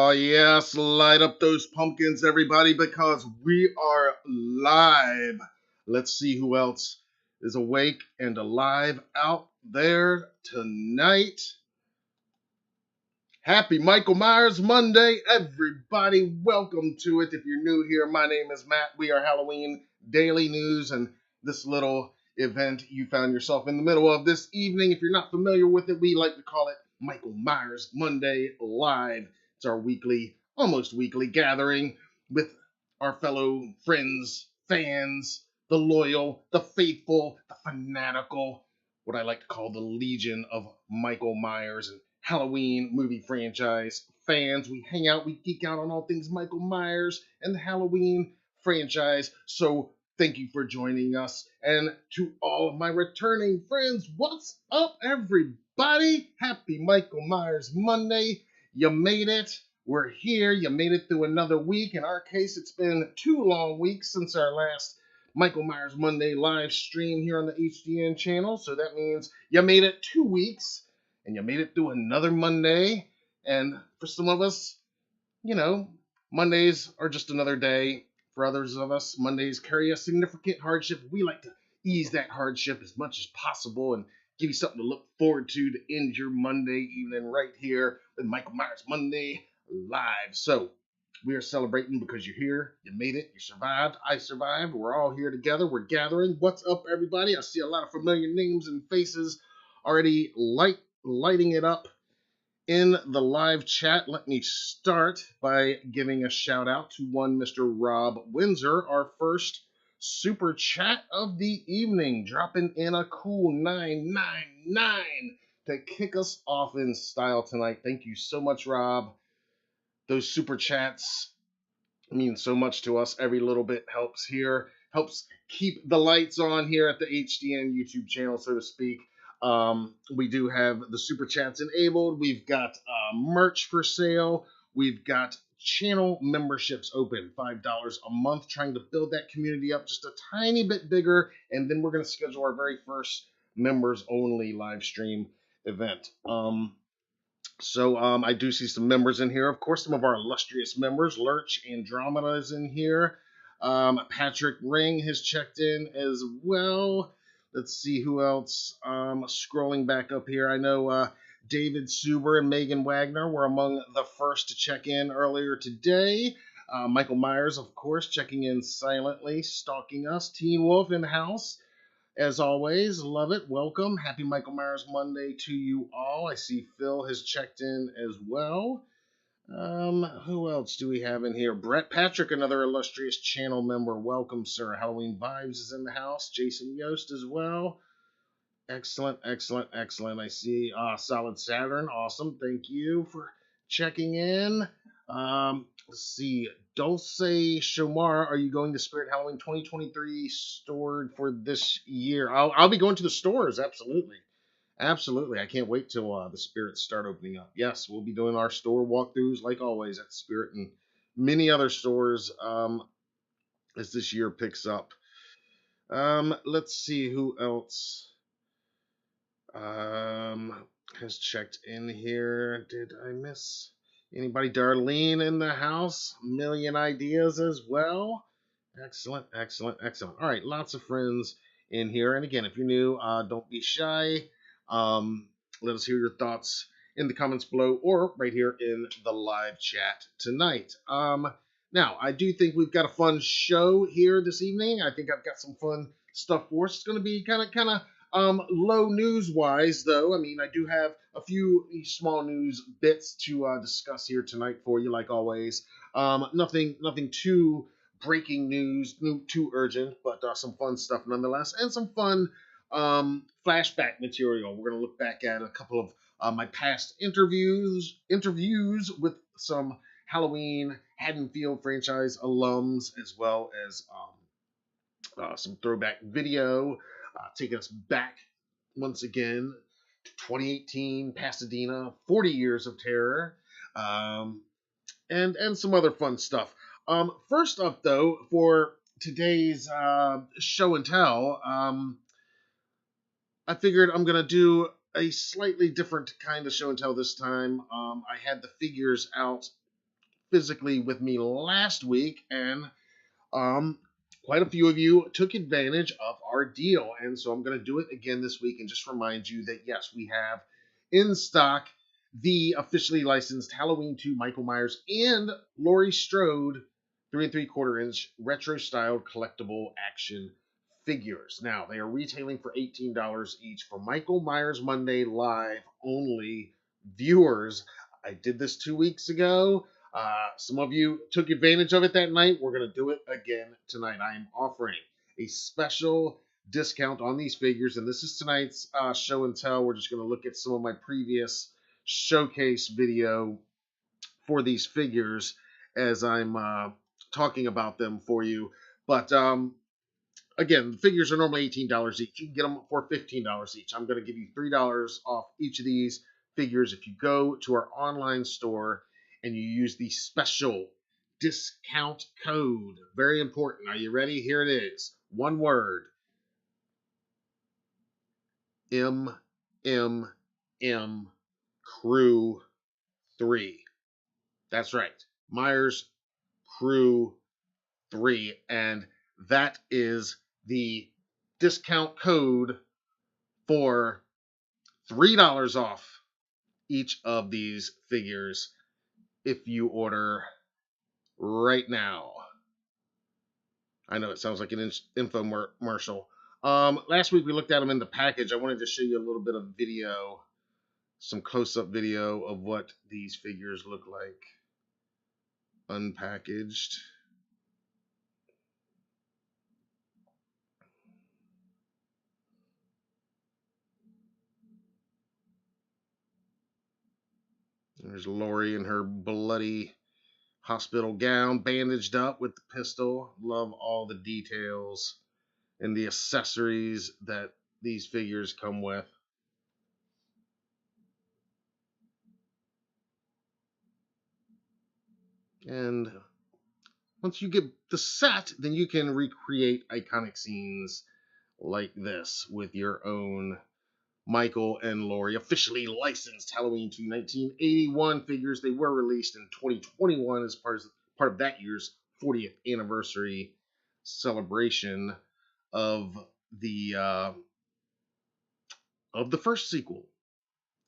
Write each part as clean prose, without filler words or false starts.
Oh, yes, light up those pumpkins, everybody, because we are live. Let's see who else is awake and alive out there tonight. Happy Michael Myers Monday, everybody. Welcome to it. If you're new here, my name is Matt. We are Halloween Daily News, and this little event you found yourself in the middle of this evening, if you're not familiar with it, we like to call it Michael Myers Monday Live. It's our weekly, almost weekly gathering with our fellow friends, fans, the loyal, the faithful, the fanatical, what I like to call the Legion of Michael Myers and Halloween movie franchise fans. We hang out, we geek out on all things Michael Myers and the Halloween franchise. So thank you for joining us. And to all of my returning friends, what's up, everybody? Happy Michael Myers Monday. You made it. We're here. You made it through another week. In our case, it's been 2 long weeks since our last Michael Myers Monday live stream here on the HDN channel. So that means you made it 2 weeks and you made it through another Monday. And for some of us, Mondays are just another day. For others of us, Mondays carry a significant hardship. We like to ease that hardship as much as possible and give you something to look forward to end your Monday evening right here with Michael Myers Monday Live. So we are celebrating because you're here, you made it, you survived, I survived. We're all here together. We're gathering. What's up, everybody? I see a lot of familiar names and faces already lighting it up in the live chat. Let me start by giving a shout out to one Mr. Rob Windsor, our first super chat of the evening, dropping in a cool 999 to kick us off in style tonight. Thank you so much, Rob. Those super chats mean so much to us. Every little bit helps here, helps keep the lights on here at the HDN YouTube channel, so to speak. We do have the super chats enabled. We've got merch for sale. We've got channel memberships open, $5 a month, trying to build that community up just a tiny bit bigger. And then we're going to schedule our very first members only live stream event. So I do see some members in here. Of course, some of our illustrious members. Lurch Andromeda is in here. Patrick Ring has checked in as well. Let's see who else. Scrolling back up here, I know David Suber and Megan Wagner were among the first to check in earlier today. Michael Myers, of course, checking in silently, stalking us. Teen Wolf in the house. As always, love it. Welcome. Happy Michael Myers Monday to you all. I see Phil has checked in as well. Who else do we have in here? Brett Patrick, another illustrious channel member. Welcome, sir. Halloween Vibes is in the house. Jason Yost as well. Excellent, excellent, excellent. I see Solid Saturn. Awesome. Thank you for checking in. Let's see. Dulce Shomar, are you going to Spirit Halloween 2023 stored for this year? I'll be going to the stores. Absolutely. Absolutely. I can't wait till the Spirits start opening up. Yes, we'll be doing our store walkthroughs like always at Spirit and many other stores as this year picks up. Let's see who else has checked in here. Did I miss anybody? Darlene in the house. Million ideas as well. Excellent, excellent, excellent. All right, lots of friends in here. And again, if you're new, don't be shy. Let us hear your thoughts in the comments below or right here in the live chat tonight. Now, I do think we've got a fun show here this evening. I think I've got some fun stuff for us. It's going to be kind of low news-wise, though. I mean, I do have a few small news bits to discuss here tonight for you, like always. Nothing too breaking news, too urgent, but some fun stuff nonetheless, and some fun flashback material. We're going to look back at a couple of my past interviews with some Halloween Haddonfield franchise alums, as well as some throwback video, taking us back once again to 2018 Pasadena, 40 years of terror, and some other fun stuff. First up, though, for today's show and tell, I figured I'm going to do a slightly different kind of show and tell this time. I had the figures out physically with me last week, and um, quite a few of you took advantage of our deal. And so I'm going to do it again this week and just remind you that, yes, we have in stock the officially licensed Halloween 2 Michael Myers and Laurie Strode 3 3/4 inch retro styled collectible action figures. Now, they are retailing for $18 each for Michael Myers Monday live only viewers. I did this 2 weeks ago. Some of you took advantage of it that night. We're going to do it again tonight. I am offering a special discount on these figures, and this is tonight's show and tell. We're just going to look at some of my previous showcase video for these figures as I'm talking about them for you. But again, the figures are normally $18 each. You can get them for $15 each. I'm going to give you $3 off each of these figures if you go to our online store and you use the special discount code. Very important. Are you ready? Here it is. One word. M Crew 3. That's right. Myers Crew 3. And that is the discount code for $3 off each of these figures if you order right now. I know it sounds like an infomercial. Last week we looked at them in the package. I wanted to show you a little bit of video, some close-up video of what these figures look like unpackaged. There's Laurie in her bloody hospital gown, bandaged up with the pistol. Love all the details and the accessories that these figures come with. And once you get the set, then you can recreate iconic scenes like this with your own Michael and Laurie officially licensed Halloween 2 1981 figures. They were released in 2021 as part of that year's 40th anniversary celebration of the first sequel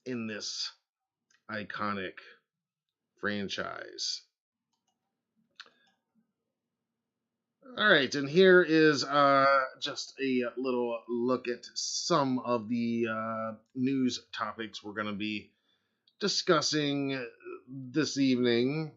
in this iconic franchise. All right, and here is just a little look at some of the news topics we're going to be discussing this evening.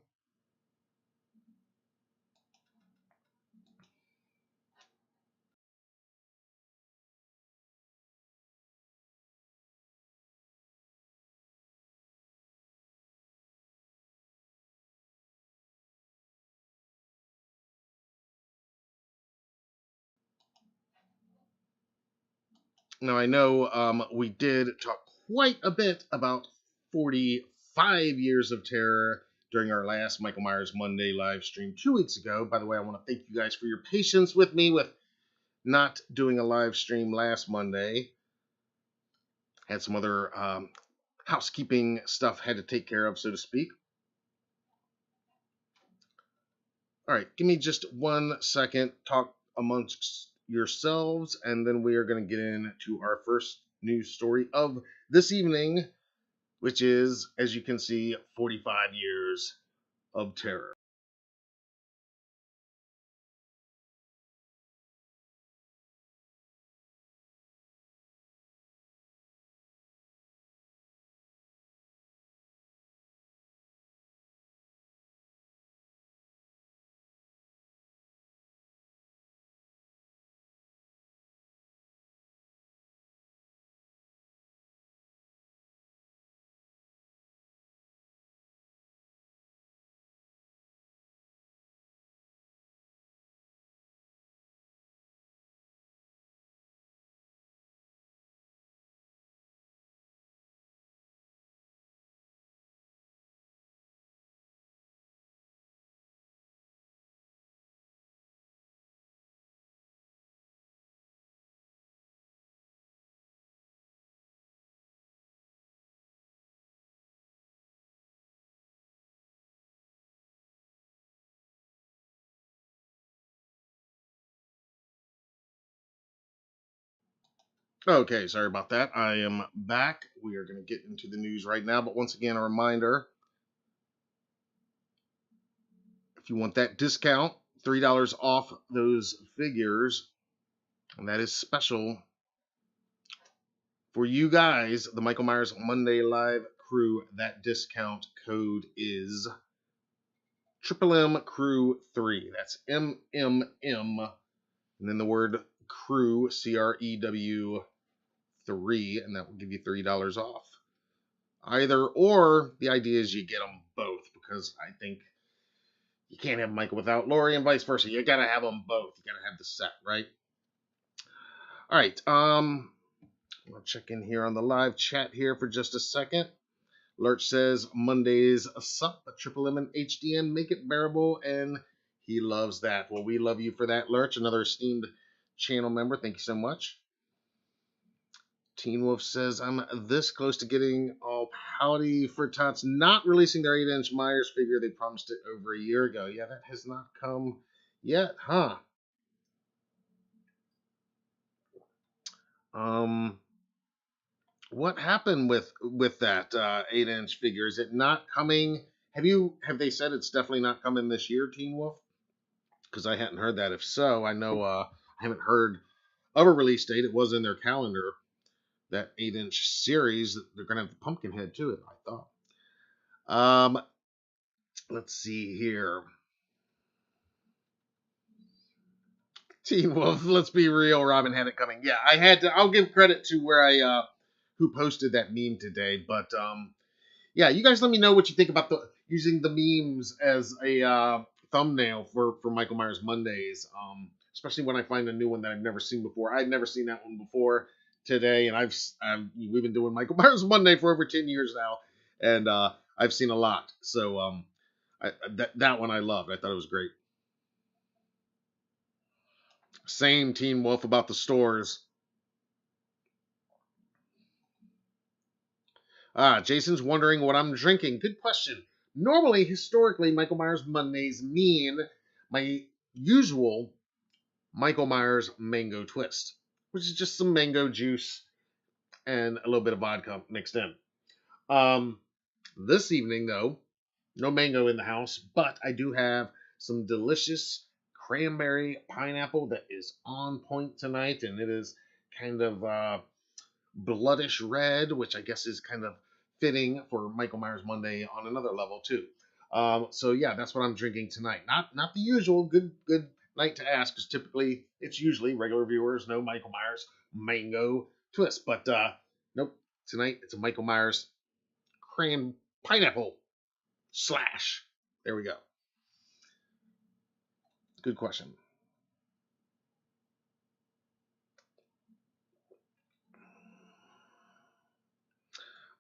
Now, I know we did talk quite a bit about 45 Years of Terror during our last Michael Myers Monday live stream 2 weeks ago. By the way, I want to thank you guys for your patience with me with not doing a live stream last Monday. Had some other housekeeping stuff had to take care of, so to speak. All right, give me just 1 second. Talk amongst yourselves, and then we are going to get into our first news story of this evening, which is, as you can see, 45 Years of Terror. Okay, sorry about that. I am back. We are going to get into the news right now, but once again, a reminder, if you want that discount, $3 off those figures, and that is special for you guys, the Michael Myers Monday Live crew. That discount code is Triple M Crew 3. That's MMM, and then the word crew, CREW 3, and that will give you $3 off. Either or, the idea is you get them both, because I think you can't have Michael without Laurie and vice versa. You gotta have them both. You gotta have the set, right? All right. I'll check in here on the live chat here for just a second. Lurch says Mondays suck, but Triple M and HDM make it bearable, and he loves that. Well, we love you for that, Lurch. Another esteemed channel member. Thank you so much. Teen Wolf says, I'm this close to getting all pouty for Tots not releasing their 8-inch Myers figure. They promised it over a year ago. Yeah, that has not come yet, huh? What happened with that 8-inch figure? Is it not coming? Have they said it's definitely not coming this year, Teen Wolf? Because I hadn't heard that. If so, I know I haven't heard of a release date. It was in their calendar. That 8-inch series, they're gonna have the pumpkin head to it, I thought. Let's see here. Teen Wolf, let's be real, Robin had it coming. Yeah, I had to. I'll give credit to where who posted that meme today. But yeah, you guys let me know what you think about using the memes as a thumbnail for Michael Myers Mondays. Especially when I find a new one that I've never seen before. I'd never seen that one before today, and we've been doing Michael Myers Monday for over 10 years now, and I've seen a lot. So that one I loved. I thought it was great. Same, Teen Wolf, about the stores. Jason's wondering what I'm drinking. Good question. Normally, historically, Michael Myers Mondays mean my usual Michael Myers Mango Twist, which is just some mango juice and a little bit of vodka mixed in. This evening, though, no mango in the house, but I do have some delicious cranberry pineapple that is on point tonight, and it is kind of bloodish red, which I guess is kind of fitting for Michael Myers Monday on another level too. So yeah, that's what I'm drinking tonight. Not the usual good night to ask, because typically it's usually regular viewers know Michael Myers mango twist, but nope. Tonight it's a Michael Myers cran pineapple slash. There we go. Good question.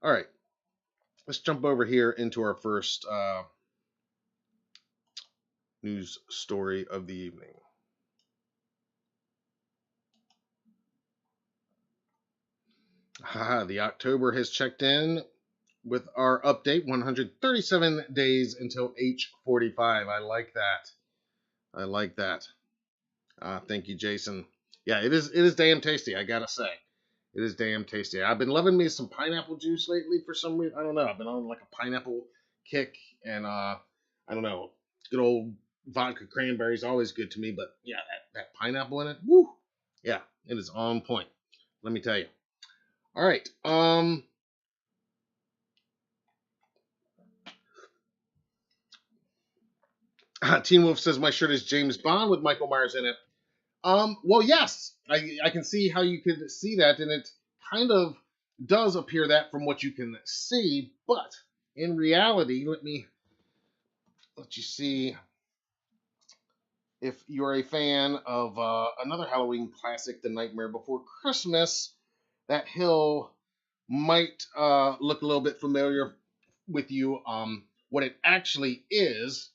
All right, let's jump over here into our first news story of the evening. The October has checked in with our update. 137 days until H45. I like that. I like that. Thank you, Jason. Yeah, it is damn tasty. I gotta say, it is damn tasty. I've been loving me some pineapple juice lately for some reason. I don't know. I've been on like a pineapple kick, and I don't know. Good old vodka cranberry is always good to me, but yeah, that pineapple in it, woo, yeah, it is on point. Let me tell you. All right. Teen Wolf says my shirt is James Bond with Michael Myers in it. Well, yes, I can see how you could see that, and it kind of does appear that from what you can see, but in reality, let me let you see if you're a fan of another Halloween classic, The Nightmare Before Christmas. That hill might look a little bit familiar with you. What it actually is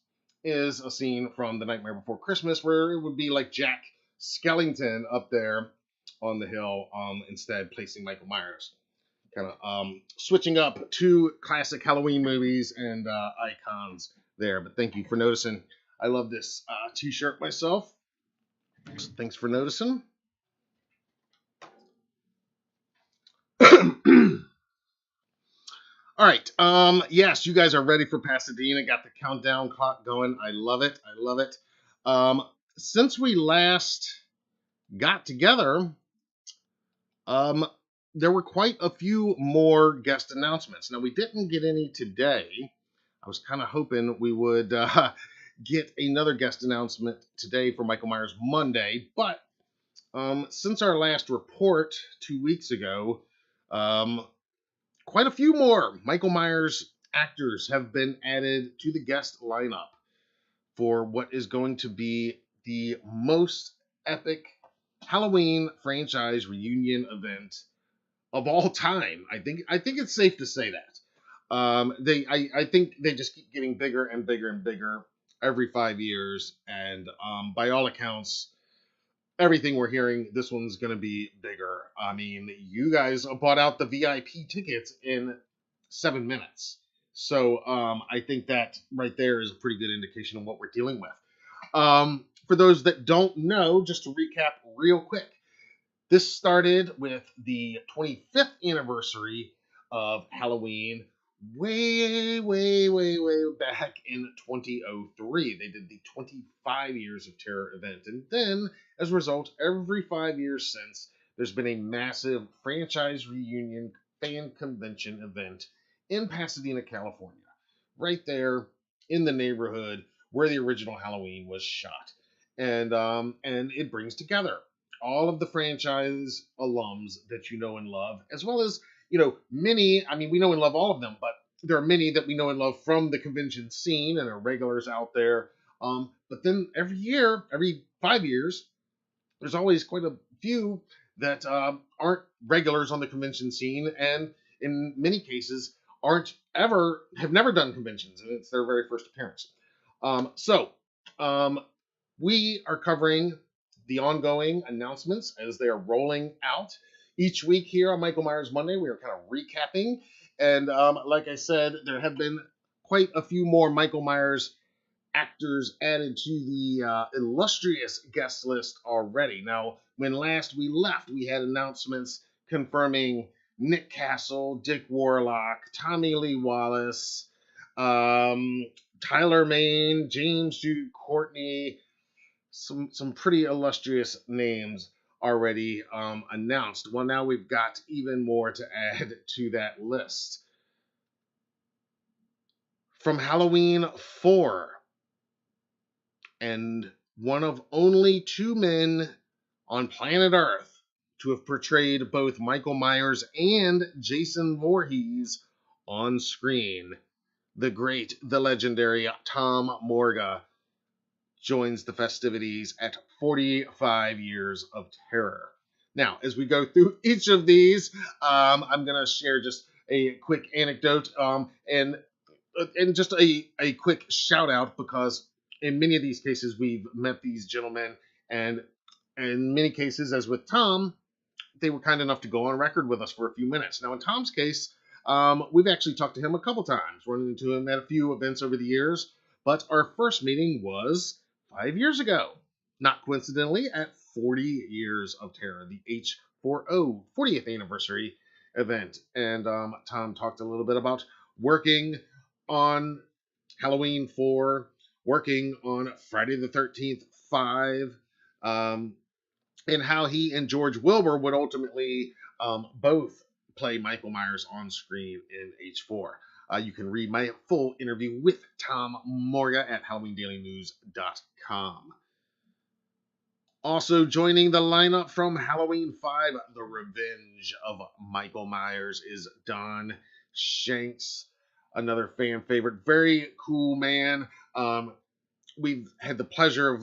a scene from The Nightmare Before Christmas, where it would be like Jack Skellington up there on the hill, instead placing Michael Myers. Kind of switching up two classic Halloween movies and icons there. But thank you for noticing. I love this t-shirt myself. So thanks for noticing. All right. Yes, you guys are ready for Pasadena. Got the countdown clock going. I love it. I love it. Um, since we last got together, um, there were quite a few more guest announcements. Now we didn't get any today. I was kind of hoping we would get another guest announcement today for Michael Myers Monday, but since our last report 2 weeks ago, um, quite a few more Michael Myers actors have been added to the guest lineup for what is going to be the most epic Halloween franchise reunion event of all time. I think it's safe to say that. I think they just keep getting bigger and bigger and bigger every 5 years, and by all accounts, everything we're hearing, this one's going to be bigger. I mean, you guys bought out the VIP tickets in 7 minutes. So I think that right there is a pretty good indication of what we're dealing with. For those that don't know, just to recap real quick, this started with the 25th anniversary of Halloween way back in 2003. They did the 25 Years of Terror event. And then, as a result, every 5 years since, there's been a massive franchise reunion fan convention event in Pasadena, California. Right there in the neighborhood where the original Halloween was shot. And it brings together all of the franchise alums that you know and love, as well as, many. I mean, we know and love all of them, but there are many that we know and love from the convention scene and are regulars out there. But then every year, every 5 years, there's always quite a few that aren't regulars on the convention scene, and in many cases have never done conventions, and it's their very first appearance. So we are covering the ongoing announcements as they are rolling out each week here on Michael Myers Monday. We are kind of recapping, and like I said, there have been quite a few more Michael Myers actors added to the illustrious guest list already. Now, when last we left, we had announcements confirming Nick Castle, Dick Warlock, Tommy Lee Wallace, Tyler Mane, James Jude Courtney, some pretty illustrious names already announced. Well, now we've got even more to add to that list. From Halloween 4, and one of only two men on planet Earth to have portrayed both Michael Myers and Jason Voorhees on screen, the great, the legendary Tom Morga joins the festivities at 45 Years of Terror. Now, as we go through each of these, I'm going to share just a quick anecdote and just a quick shout out, because in many of these cases we've met these gentlemen, and in many cases, as with Tom, they were kind enough to go on record with us for a few minutes. Now, in Tom's case, we've actually talked to him a couple times, running into him at a few events over the years, but our first meeting was 5 years ago, not coincidentally, at 40 Years of Terror, the H40 40th anniversary event. And Tom talked a little bit about working on Halloween 4, working on Friday the 13th 5, and how he and George Wilbur would ultimately both play Michael Myers on screen in H4. You can read my full interview with Tom Morga at HalloweenDailyNews.com. Also joining the lineup from Halloween 5, The Revenge of Michael Myers, is Don Shanks, another fan favorite. Very cool man. We've had the pleasure of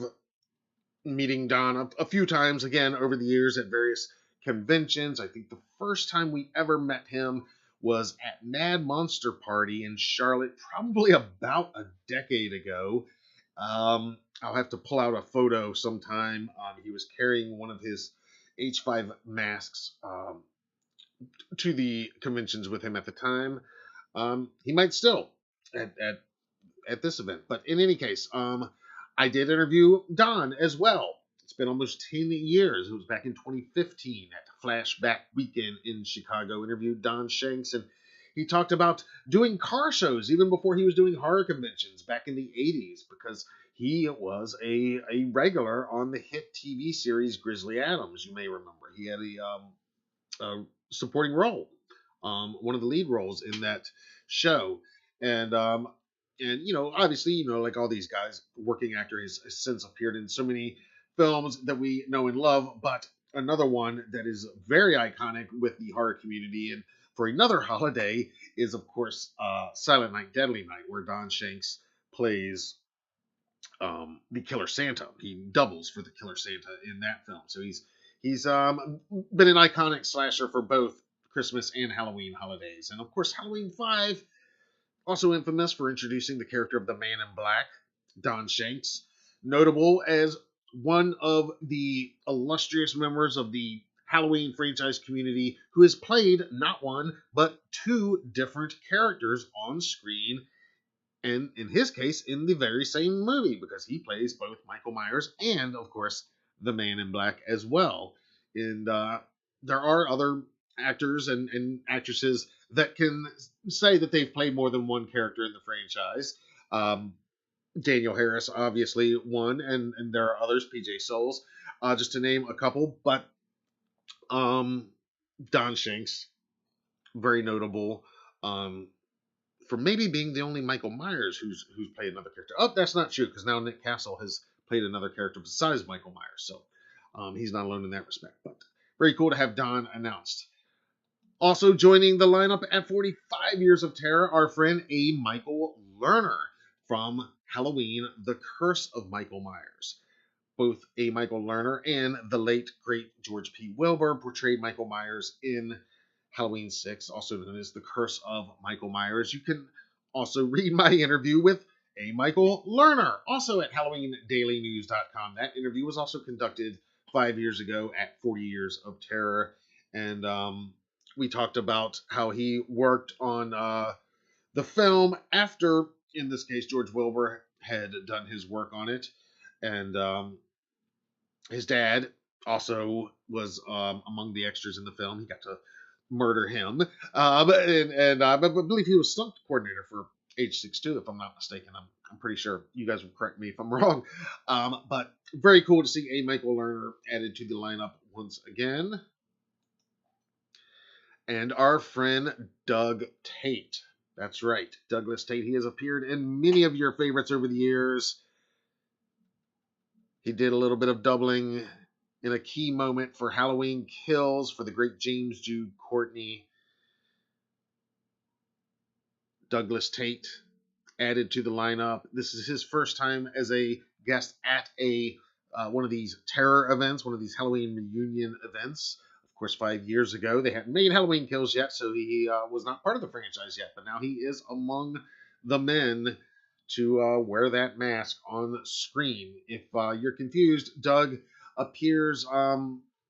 meeting Don a few times, again, over the years at various conventions. I think the first time we ever met him was at Mad Monster Party in Charlotte, probably about a decade ago. I'll have to pull out a photo sometime. He was carrying one of his H5 masks to the conventions with him at the time. He might still at this event. But in any case, I did interview Don as well. It's been almost 10 years. It was back in 2015 at Flashback weekend in Chicago. Interviewed Don Shanks, and He talked about doing car shows even before he was doing horror conventions back in the 80s, because he was a regular on the hit TV series Grizzly Adams. You may remember he had a supporting role, one of the lead roles in that show, and obviously, like all these guys, working actor has since appeared in so many films that we know and love. But another one that is very iconic with the horror community and for another holiday is, of course, Silent Night, Deadly Night, where Don Shanks plays the Killer Santa. He doubles for the Killer Santa in that film. So he's been an iconic slasher for both Christmas and Halloween holidays. And of course, Halloween 5, also infamous for introducing the character of the Man in Black, Don Shanks, notable as one of the illustrious members of the Halloween franchise community who has played not one, but two different characters on screen, and in his case, in the very same movie, because he plays both Michael Myers and, of course, the Man in Black as well. And there are other actors and actresses that can say that they've played more than one character in the franchise. Daniel Harris, obviously, one, and there are others, PJ Souls, just to name a couple. But Don Shanks, very notable. For maybe being the only Michael Myers who's played another character. Oh, that's not true, because now Nick Castle has played another character besides Michael Myers, so he's not alone in that respect. But very cool to have Don announced. Also joining the lineup at 45 Years of Terror, our friend A. Michael Lerner from Halloween, The Curse of Michael Myers. Both A. Michael Lerner and the late, great George P. Wilbur portrayed Michael Myers in Halloween 6, also known as The Curse of Michael Myers. You can also read my interview with A. Michael Lerner, also at HalloweenDailyNews.com. That interview was also conducted 5 years ago at 40 Years of Terror. And we talked about how he worked on the film after, in this case, George Wilbur had done his work on it. And his dad also was among the extras in the film. He got to murder him. I believe he was stunt coordinator for H62, if I'm not mistaken. I'm pretty sure. You guys will correct me if I'm wrong. But very cool to see A. Michael Lerner added to the lineup once again. And our friend Doug Tate. That's right, Douglas Tate. He has appeared in many of your favorites over the years. He did a little bit of doubling in a key moment for Halloween Kills for the great James Jude Courtney. Douglas Tate added to the lineup. This is his first time as a guest at a one of these terror events, one of these Halloween reunion events. Of course, 5 years ago, they hadn't made Halloween Kills yet, so he was not part of the franchise yet. But now he is among the men to wear that mask on screen. If you're confused, Doug appears,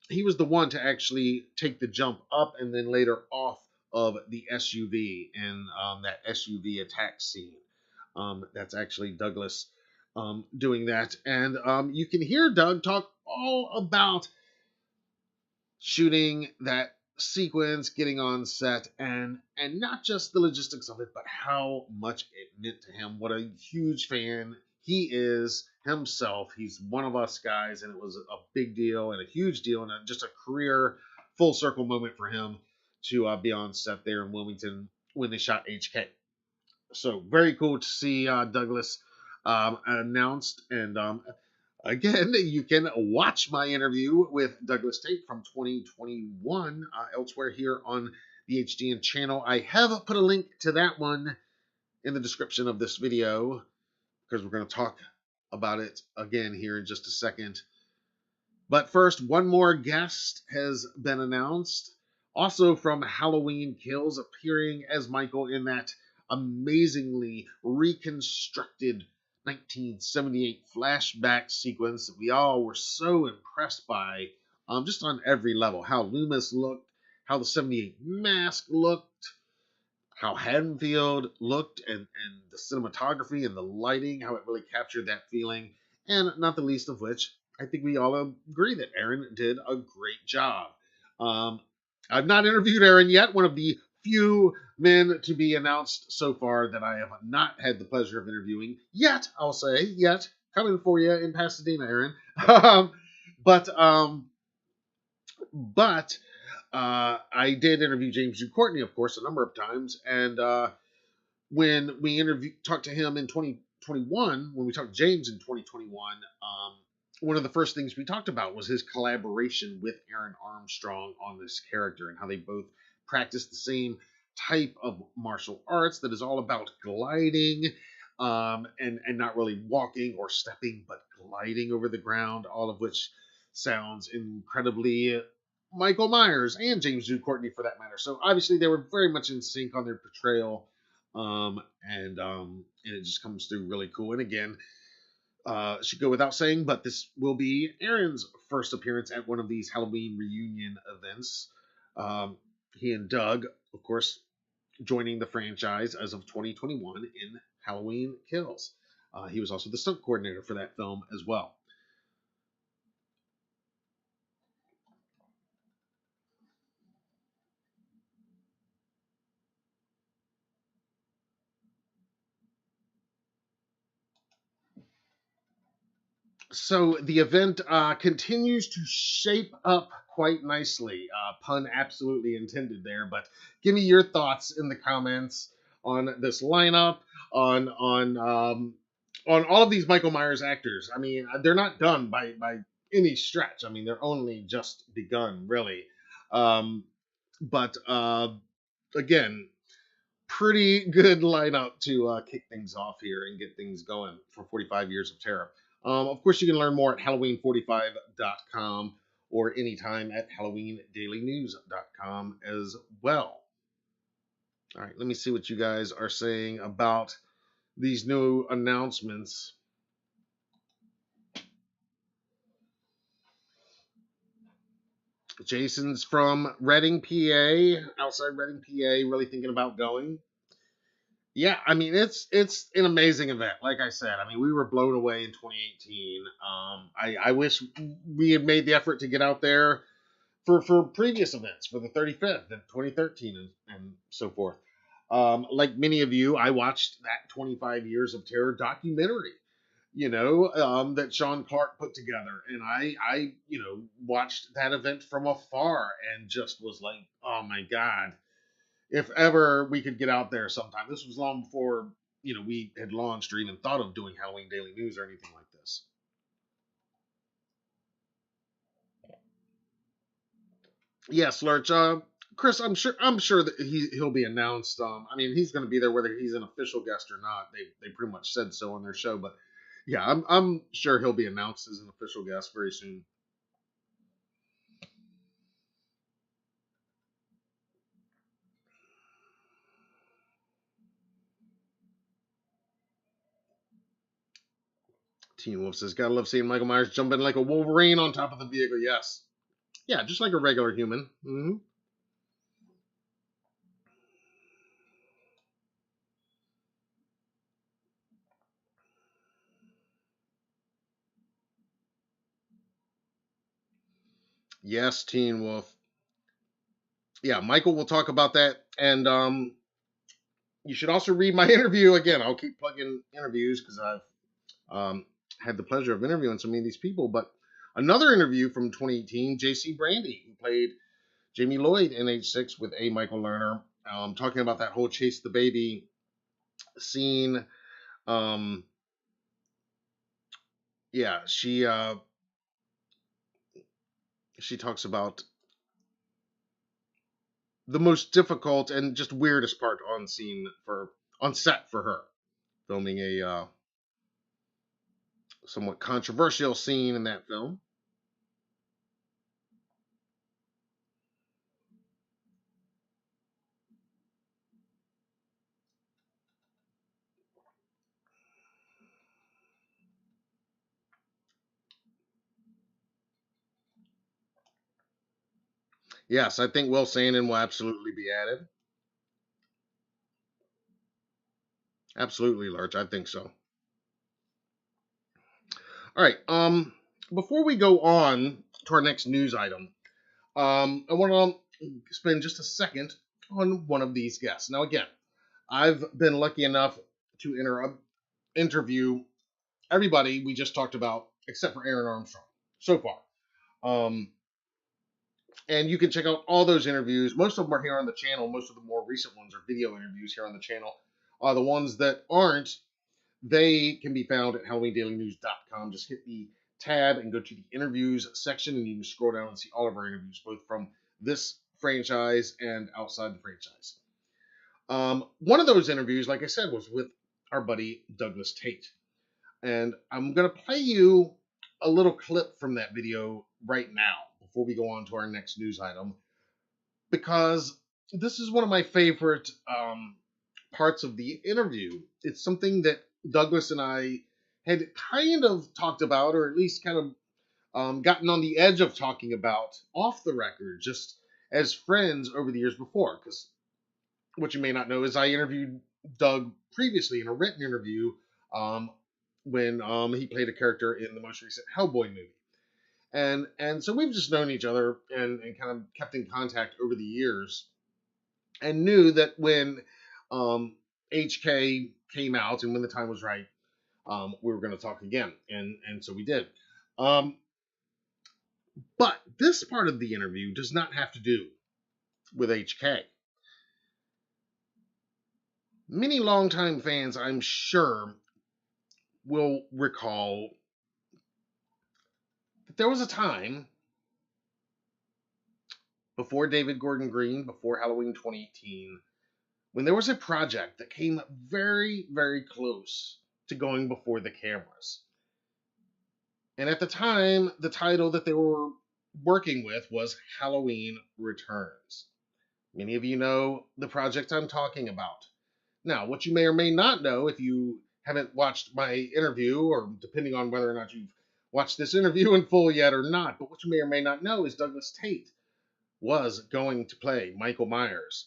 he was the one to actually take the jump up and then later off of the SUV in that SUV attack scene. That's actually Douglas doing that. And you can hear Doug talk all about shooting that sequence, getting on set, and not just the logistics of it, but how much it meant to him. What a huge fan he is himself. He's one of us guys, and it was a big deal and a huge deal and just a career full circle moment for him to be on set there in Wilmington when they shot HK. So very cool to see Douglas announced. And again, you can watch my interview with Douglas Tate from 2021 elsewhere here on the HDN channel. I have put a link to that one in the description of this video because we're going to talk about it again here in just a second. But first, one more guest has been announced. Also from Halloween Kills, appearing as Michael in that amazingly reconstructed 1978 flashback sequence that we all were so impressed by, just on every level. How Loomis looked, how the 78 mask looked, how Haddonfield looked, and the cinematography and the lighting, how it really captured that feeling. And not the least of which, I think we all agree that Aaron did a great job. I've not interviewed Aaron yet, one of the few men to be announced so far that I have not had the pleasure of interviewing yet. I'll say yet, coming for you in Pasadena, Aaron. but but I did interview James Dew Courtney, of course, a number of times, and when we talked to him in 2021, when we talked to James in 2021, one of the first things we talked about was his collaboration with Aaron Armstrong on this character and how they both practice the same type of martial arts that is all about gliding, and not really walking or stepping, but gliding over the ground, all of which sounds incredibly Michael Myers and James Dew Courtney for that matter. So obviously they were very much in sync on their portrayal, and it just comes through really cool. And again, should go without saying, but this will be Aaron's first appearance at one of these Halloween reunion events. He and Doug, of course, joining the franchise as of 2021 in Halloween Kills. He was also the stunt coordinator for that film as well. So the event continues to shape up quite nicely. Pun absolutely intended there, but give me your thoughts in the comments on this lineup, on all of these Michael Myers actors. I mean, they're not done by any stretch. I mean, they're only just begun, really. Um, but again, pretty good lineup to kick things off here and get things going for 45 Years of Terror. Of course, you can learn more at Halloween45.com or anytime at HalloweenDailyNews.com as well. All right, let me see what you guys are saying about these new announcements. Jason's from Reading, PA, outside Reading, PA, really thinking about going. Yeah, I mean it's an amazing event. Like I said, I mean we were blown away in 2018. I wish we had made the effort to get out there for previous events, for the 35th and 2013 and so forth. Like many of you, I watched that 25 Years of Terror documentary, that Sean Clark put together, and I watched that event from afar and just was like, oh my god, if ever we could get out there sometime. This was long before we had launched or even thought of doing Halloween Daily News or anything like this. Yes, Lurch. Chris, I'm sure that he'll be announced. I mean, he's going to be there whether he's an official guest or not. They pretty much said so on their show, but yeah, I'm sure he'll be announced as an official guest very soon. Teen Wolf says, "Gotta love seeing Michael Myers jump in like a Wolverine on top of the vehicle." Yes, yeah, just like a regular human. Yes, Teen Wolf. Yeah, Michael will talk about that, and you should also read my interview again. I'll keep plugging interviews because I've had the pleasure of interviewing so many of these people. But another interview from 2018, J.C. Brandy, who played Jamie Lloyd in H6 with A. Michael Lerner, talking about that whole chase the baby scene. Yeah, she talks about the most difficult and just weirdest part on set for her, filming a somewhat controversial scene in that film. Yes, I think Will Sandin will absolutely be added. Absolutely, Lurch. I think so. All right. Before we go on to our next news item, I want to spend just a second on one of these guests. Now, again, I've been lucky enough to interview everybody we just talked about, except for Aaron Armstrong, so far. And you can check out all those interviews. Most of them are here on the channel. Most of the more recent ones are video interviews here on the channel. The ones that aren't, they can be found at HalloweenDailyNews.com. Just hit the tab and go to the interviews section, and you can scroll down and see all of our interviews, both from this franchise and outside the franchise. One of those interviews, like I said, was with our buddy Douglas Tate. And I'm going to play you a little clip from that video right now before we go on to our next news item, because this is one of my favorite parts of the interview. It's something that Douglas and I had kind of talked about, or at least kind of gotten on the edge of talking about off the record, just as friends over the years before. Because what you may not know is I interviewed Doug previously in a written interview when he played a character in the most recent Hellboy movie. And so we've just known each other and kind of kept in contact over the years, and knew that when HK came out and when the time was right, we were going to talk again. And so we did. But this part of the interview does not have to do with HK. Many longtime fans, I'm sure, will recall that there was a time before David Gordon Green, before Halloween 2018, when there was a project that came very, very close to going before the cameras. And at the time, the title that they were working with was Halloween Returns. Many of you know the project I'm talking about. Now, what you may or may not know, if you haven't watched my interview, or depending on whether or not you've watched this interview in full yet or not, but what you may or may not know is Douglas Tate was going to play Michael Myers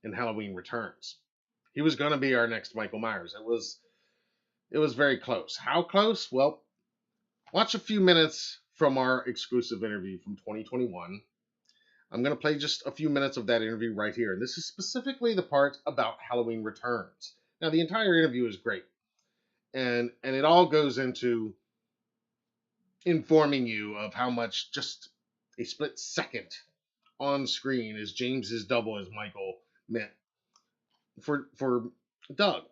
in Halloween Returns. He was going to be our next Michael Myers. It was very close. How close? Well, watch a few minutes from our exclusive interview from 2021. I'm going to play just a few minutes of that interview right here. And this is specifically the part about Halloween Returns. Now, the entire interview is great. And it all goes into informing you of how much just a split second on screen as James's double as Michael meant for Doug.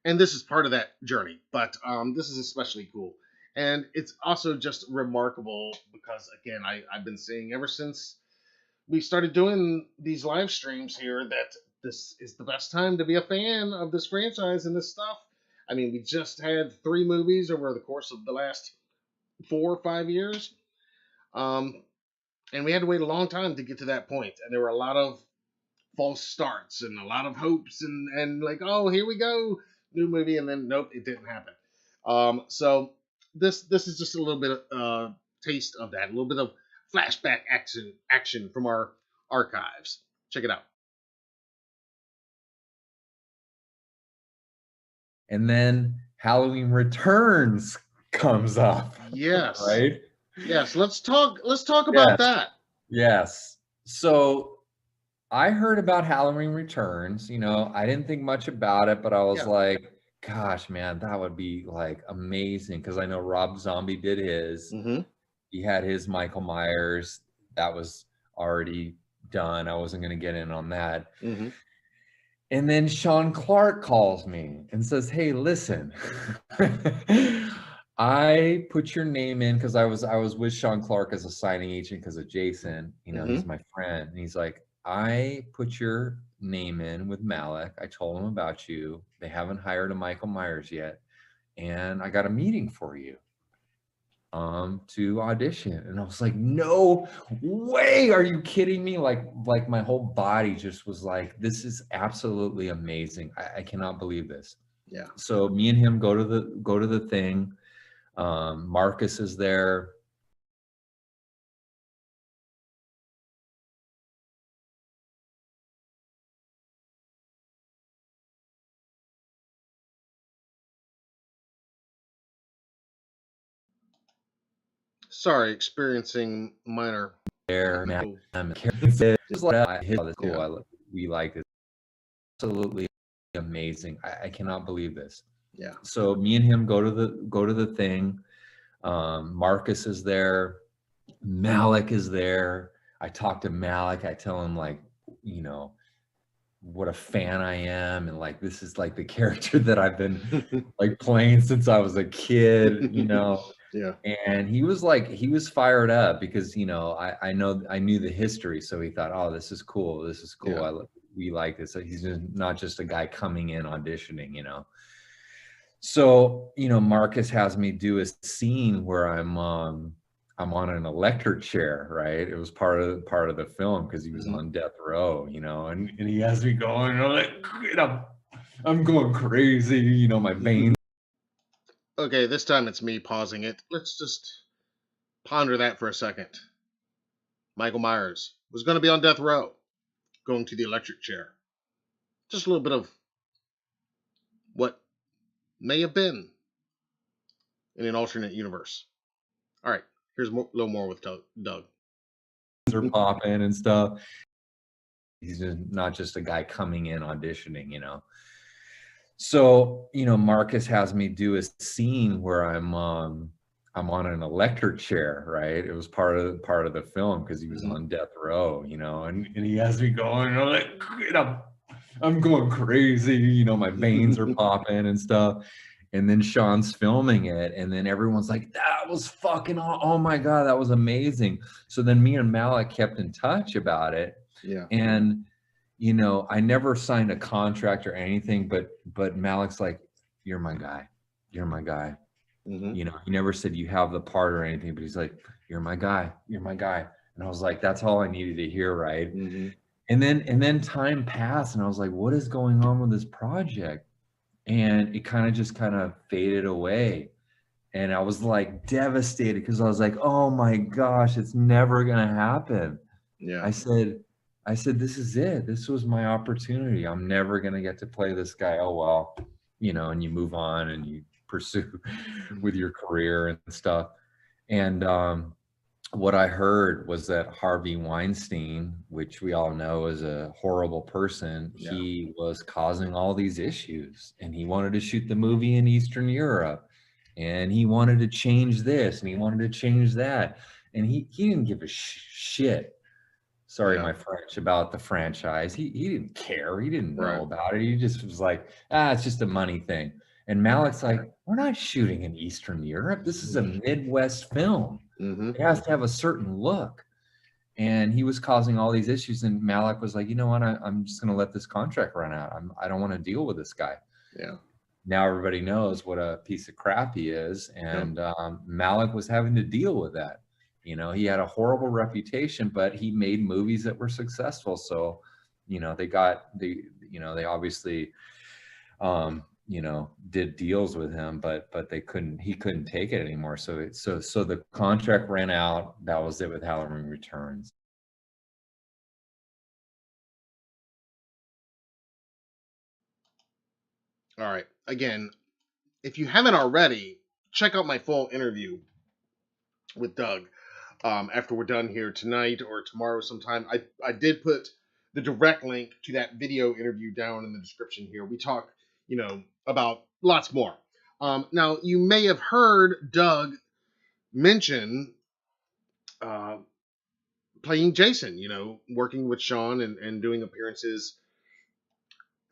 And this is part of that journey, but this is especially cool. And it's also just remarkable because, again, I've been saying ever since we started doing these live streams here that this is the best time to be a fan of this franchise and this stuff. I mean, we just had 3 movies over the course of the last 4 or 5 years. And we had to wait a long time to get to that point. And there were a lot of false starts and a lot of hopes and like, oh, here we go, new movie, and then nope, it didn't happen. So this is just a little bit of taste of that, a little bit of flashback action from our archives. Check it out. And then Halloween Returns comes up. Yes. Right? Yes. Let's talk about that. Yes. So I heard about Halloween Returns. You know, I didn't think much about it, but I was like, gosh, man, that would be like amazing. Because I know Rob Zombie did his. Mm-hmm. He had his Michael Myers. That was already done. I wasn't going to get in on that. Mm-hmm. And then Sean Clark calls me and says, hey, listen, I put your name in because I was with Sean Clark as a signing agent because of Jason. You know, he's my friend. And he's like, I put your name in with Malik. I told him about you. They haven't hired a Michael Myers yet. And I got a meeting for you to audition. And I was like, no way, are you kidding me? Like my whole body just was like, this is absolutely amazing. I cannot believe this. Yeah. So me and him go to the thing. Marcus is there. Sorry, experiencing minor there, man. Cool. Just like that. This cool. Yeah. We like it. Absolutely amazing. I cannot believe this. Yeah. So me and him go to the thing. Marcus is there. Malik is there. I talk to Malik. I tell him, like, you know, what a fan I am, and like this is like the character that I've been like playing since I was a kid, you know. Yeah. And he was fired up because, you know, I knew the history, so he thought, oh, this is cool. Yeah. We like this. He's just not just a guy coming in auditioning, you know. So, you know, Marcus has me do a scene where I'm on an electric chair, right? It was part of the film because he was on death row, you know, and he has me going, and I'm like, and I'm going crazy, you know, my veins. Okay, this time it's me pausing it. Let's just ponder that for a second. Michael Myers was going to be on death row, going to the electric chair. Just a little bit of what may have been in an alternate universe. All right, here's a little more with Doug. Are popping and stuff. He's just not just a guy coming in auditioning, you know. So, you know, Marcus has me do a scene where I'm on an electric chair, right? It was part of the film because he was on death row, you know, and he has me going, and I'm like, and I'm going crazy, you know, my veins are popping and stuff. And then Sean's filming it, and then everyone's like, that was fucking, oh my God, that was amazing. So then me and Malik kept in touch about it. Yeah. And, you know, I never signed a contract or anything, but Malik's like, you're my guy. You're my guy. You know, he never said you have the part or anything, but he's like, you're my guy. You're my guy. And I was like, that's all I needed to hear, right? And then time passed, and I was like, what is going on with this project? And it kind of faded away. And I was like devastated because I was like, oh my gosh, it's never gonna happen. Yeah. I said, this is it. This was my opportunity. I'm never gonna get to play this guy. Oh well, you know, and you move on and you pursue with your career and stuff. And what I heard was that Harvey Weinstein, which we all know is a horrible person, he was causing all these issues, and he wanted to shoot the movie in Eastern Europe, and he wanted to change this, and he wanted to change that, and he didn't give a shit. Sorry, my French, about the franchise. He didn't care. He didn't know about it. He just was like, it's just a money thing. And Malik's like, we're not shooting in Eastern Europe. This is a Midwest film. It has to have a certain look. And he was causing all these issues. And Malik was like, you know what? I'm just going to let this contract run out. I don't want to deal with this guy. Yeah. Now everybody knows what a piece of crap he is. And Malik was having to deal with that. You know, he had a horrible reputation, but he made movies that were successful. So, you know, they obviously, you know, did deals with him, but he couldn't take it anymore. So the contract ran out. That was it with Halloween Returns. All right. Again, if you haven't already, check out my full interview with Doug. After we're done here tonight or tomorrow sometime. I did put the direct link to that video interview down in the description here. We talk, you know, about lots more. Now, you may have heard Doug mention playing Jason, you know, working with Sean and doing appearances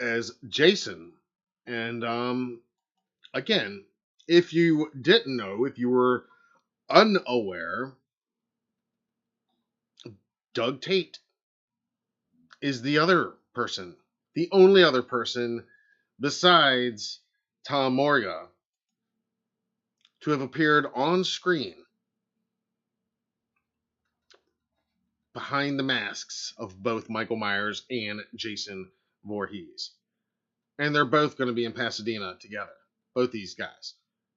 as Jason. And again, if you didn't know, if you were unaware, Doug TAIT is the other person, the only other person besides Tom Morga to have appeared on screen behind the masks of both Michael Myers and Jason Voorhees. And they're both going to be in Pasadena together, both these guys.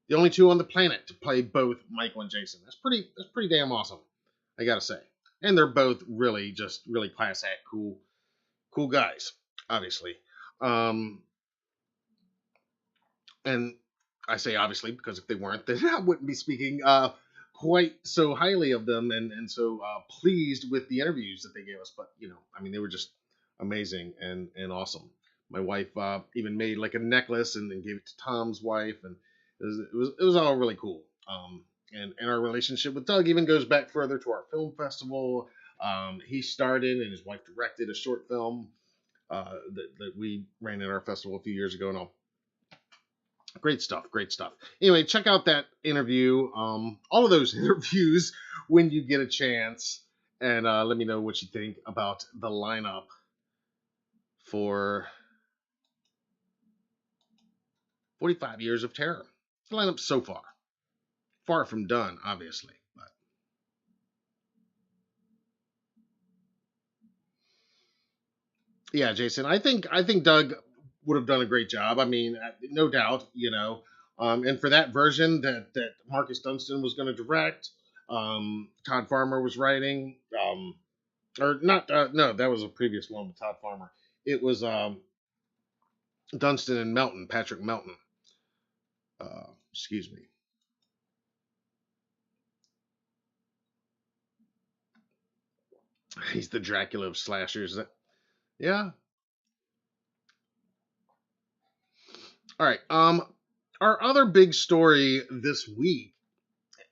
The only two on the planet to play both Michael and Jason. That's pretty damn awesome, I gotta say. And they're both really class act, cool guys, obviously. And I say obviously because if they weren't, then I wouldn't be speaking. quite so highly of them, and so pleased with the interviews that they gave us. But I mean, they were just amazing and awesome. My wife even made like a necklace and gave it to Tom's wife, and it was all really cool. And our relationship with Doug even goes back further to our film festival. He started and his wife directed a short film that we ran at our festival a few years ago, and all. Great stuff, great stuff. Anyway, check out that interview, all of those interviews when you get a chance, and let me know what you think about the lineup for 45 Years of Terror. The lineup so far. Far from done, obviously. But yeah, Jason, I think Doug would have done a great job. I mean, no doubt, and for that version that Marcus Dunstan was going to direct, Todd Farmer was writing, or not? No, that was a previous one with Todd Farmer. It was Dunstan and Melton, Patrick Melton. Excuse me. He's the Dracula of slashers. Yeah. All right. Our other big story this week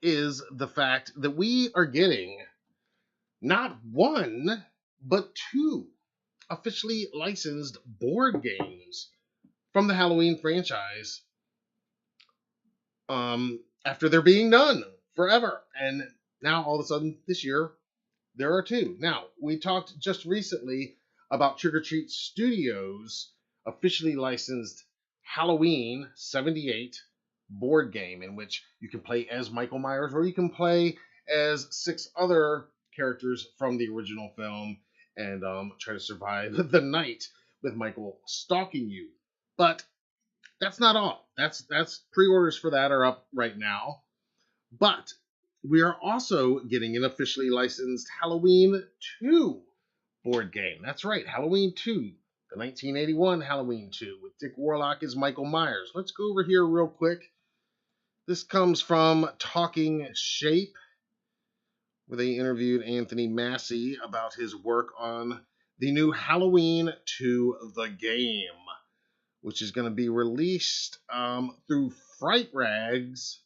is the fact that we are getting not one, but two officially licensed board games from the Halloween franchise. After there being none forever, and now all of a sudden this year there are two. Now, we talked just recently about Trick or Treat Studios' officially licensed Halloween 78 board game, in which you can play as Michael Myers or you can play as 6 other characters from the original film and try to survive the night with Michael stalking you. But that's not all. That's pre-orders for that are up right now. But we are also getting an officially licensed Halloween 2 board game. That's right, Halloween 2, the 1981 Halloween 2 with Dick Warlock as Michael Myers. Let's go over here real quick. This comes from Talking Shape, where they interviewed Anthony Massey about his work on the new Halloween 2 the game, which is going to be released through Fright Rags.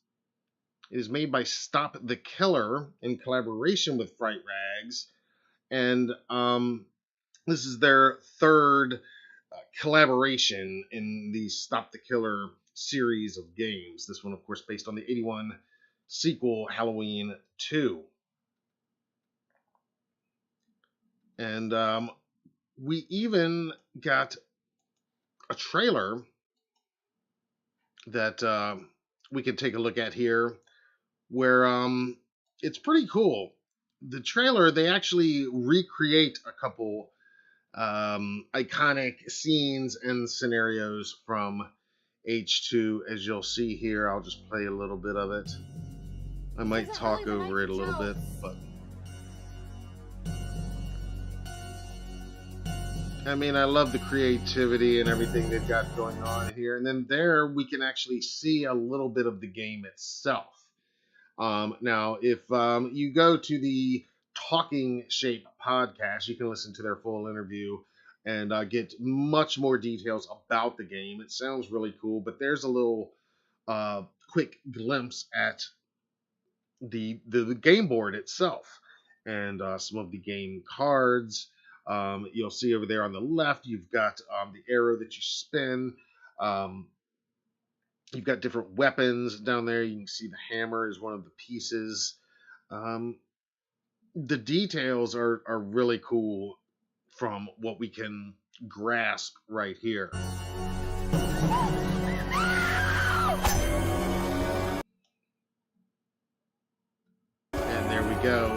It is made by Stop the Killer in collaboration with Fright Rags, and this is their third collaboration in the Stop the Killer series of games. This one, of course, based on the 81 sequel Halloween 2. And we even got a trailer that we can take a look at here, where it's pretty cool. The trailer, they actually recreate a couple iconic scenes and scenarios from H2, as you'll see here. I'll just play a little bit of it. I might talk over it a little bit, but I mean, I love the creativity and everything they've got going on here. And then there we can actually see a little bit of the game itself. Now, if you go to the Talking Shape podcast, you can listen to their full interview and get much more details about the game. It sounds really cool, but there's a little quick glimpse at the game board itself and some of the game cards. You'll see over there on the left, you've got the arrow that you spin. You've got different weapons down there. You can see the hammer is one of the pieces. The details are really cool from what we can grasp right here. And there we go.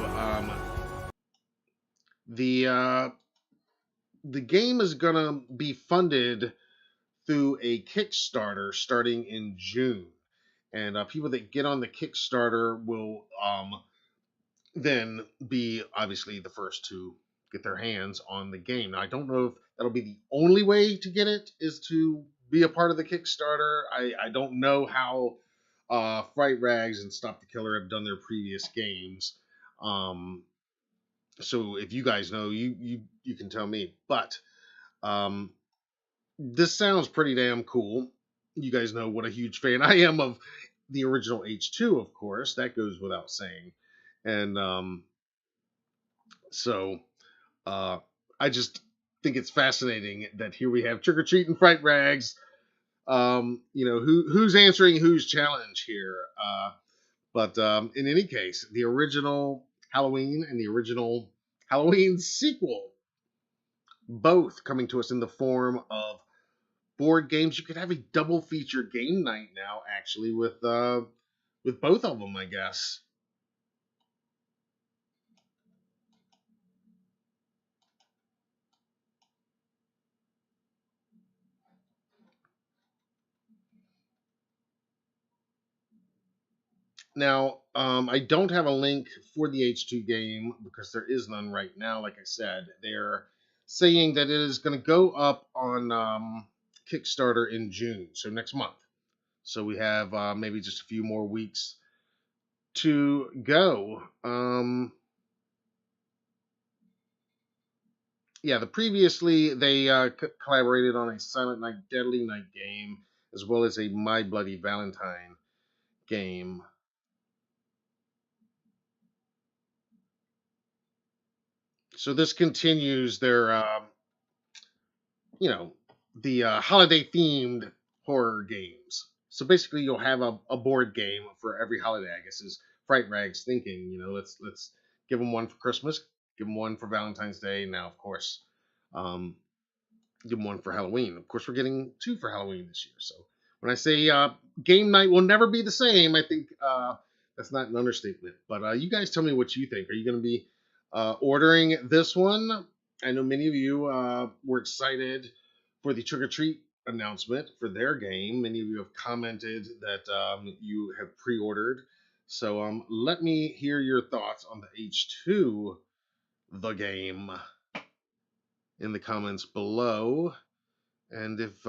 The game is going to be funded through a Kickstarter starting in June. And people that get on the Kickstarter will then be obviously the first to get their hands on the game. Now, I don't know if that'll be the only way to get it is to be a part of the Kickstarter. I don't know how Fright Rags and Stop the Killer have done their previous games. So if you guys know, you can tell me. But um, this sounds pretty damn cool. You guys know what a huge fan I am of the original H2, of course. That goes without saying. And so uh, I just think it's fascinating that here we have Trick or Treat and Fright Rags. Who's answering whose challenge here? But in any case, the original Halloween and the original Halloween sequel, both coming to us in the form of board games. You could have a double feature game night now, actually, with both of them, I guess. Now, I don't have a link for the H2 game because there is none right now. Like I said, they're saying that it is going to go up on Kickstarter in June, so next month. So we have maybe just a few more weeks to go. The previously they collaborated on a Silent Night, Deadly Night game, as well as a My Bloody Valentine game. So this continues their, the holiday themed horror games. So basically, you'll have a board game for every holiday. I guess is Fright Rags thinking. Let's give them one for Christmas, give them one for Valentine's Day. Now, of course, um, give them one for Halloween. Of course, we're getting two for Halloween this year. So when I say game night will never be the same, I think that's not an understatement. But you guys tell me what you think. Are you going to be ordering this one? I know many of you were excited for the Trick or Treat announcement for their game. Many of you have commented that you have pre-ordered. So let me hear your thoughts on the H2, the game, in the comments below. And if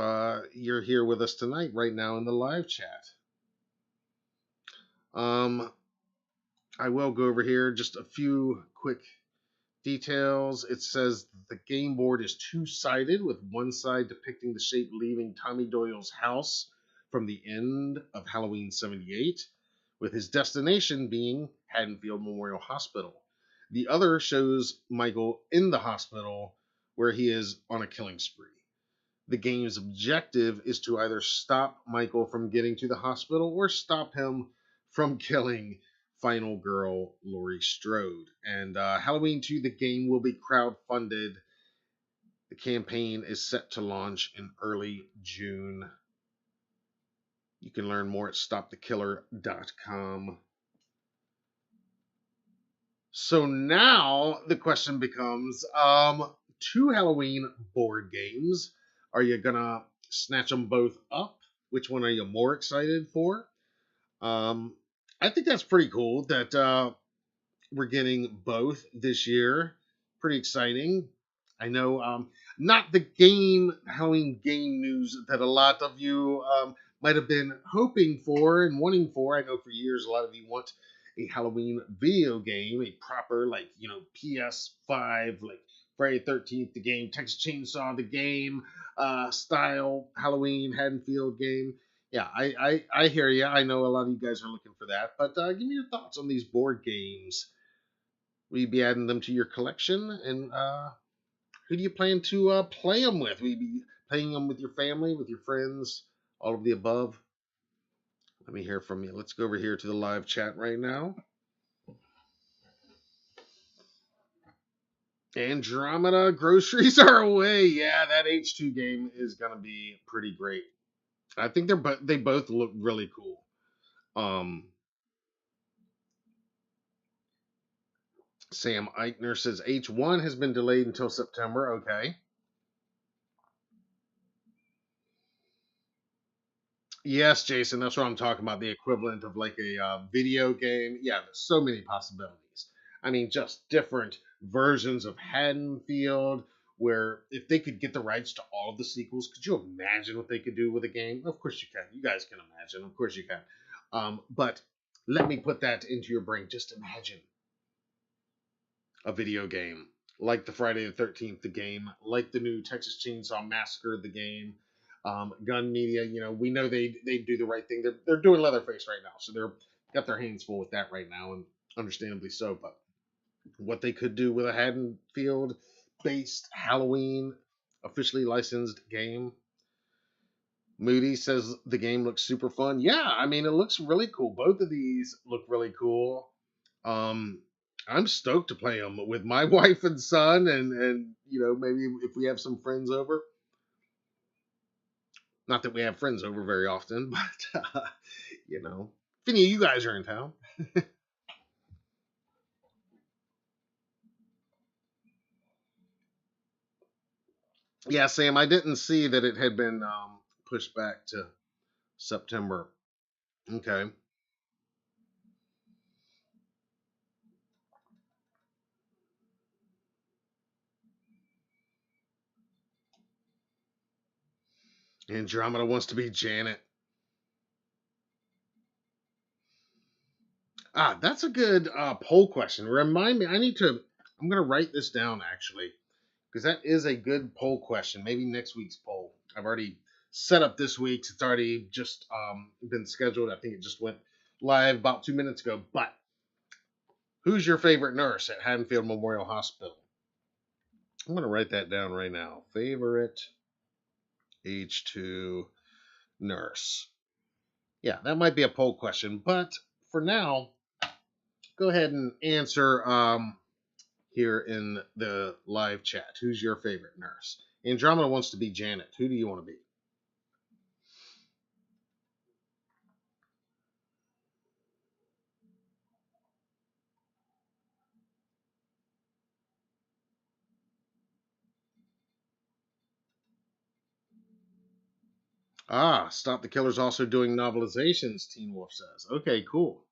you're here with us tonight, right now in the live chat, I will go over here just a few quick details. It says the game board is two-sided, with one side depicting the shape leaving Tommy Doyle's house from the end of Halloween 78, with his destination being Haddonfield Memorial Hospital. The other shows Michael in the hospital, where he is on a killing spree. The game's objective is to either stop Michael from getting to the hospital or stop him from killing final girl Laurie Strode. And Halloween 2, the game will be crowdfunded. The campaign is set to launch in early June. You can learn more at stopthekiller.com. So now the question becomes, two Halloween board games. Are you gonna snatch them both up? Which one are you more excited for? I think that's pretty cool that we're getting both this year. Pretty exciting. I know not the Halloween game news that a lot of you might have been hoping for and wanting for. I know for years a lot of you want a Halloween video game, a proper PS5, like Friday 13th the game, Texas Chainsaw the game, style Halloween Haddonfield game. Yeah, I hear you. I know a lot of you guys are looking for that, but give me your thoughts on these board games. Will you be adding them to your collection? And who do you plan to play them with? Will you be playing them with your family, with your friends, all of the above? Let me hear from you. Let's go over here to the live chat right now. Andromeda groceries are away. Yeah, that H2 game is gonna be pretty great. I think they both look really cool. Sam Eichner says H1 has been delayed until September. Okay. Yes, Jason, that's what I'm talking about. The equivalent of like a video game. Yeah, there's so many possibilities. I mean, just different versions of Haddonfield, where if they could get the rights to all of the sequels, could you imagine what they could do with a game? Of course you can. You guys can imagine. Of course you can. But let me put that into your brain. Just imagine a video game like the Friday the 13th, the game, like the new Texas Chainsaw Massacre, the game, Gun Media. We know they do the right thing. They're doing Leatherface right now, so they're got their hands full with that right now, and understandably so. But what they could do with a Haddonfield based Halloween officially licensed game. Moody says the game looks super fun. Yeah, I mean, it looks really cool. Both of these look really cool. I'm stoked to play them with my wife and son, and maybe if we have some friends over. Not that we have friends over very often, but if any of you guys are in town. Yeah, Sam, I didn't see that it had been pushed back to September. Okay. Andromeda wants to be Janet. That's a good poll question. Remind me, I'm going to write this down actually, because that is a good poll question. Maybe next week's poll. I've already set up this week's. It's already just been scheduled. I think it just went live about 2 minutes ago. But who's your favorite nurse at Haddonfield Memorial Hospital? I'm going to write that down right now. Favorite H2 nurse. Yeah, that might be a poll question. But for now, go ahead and answer here in the live chat. Who's your favorite nurse? Andromeda wants to be Janet. Who do you want to be? Stop the Killer's also doing novelizations, Teen Wolf says. Okay, cool.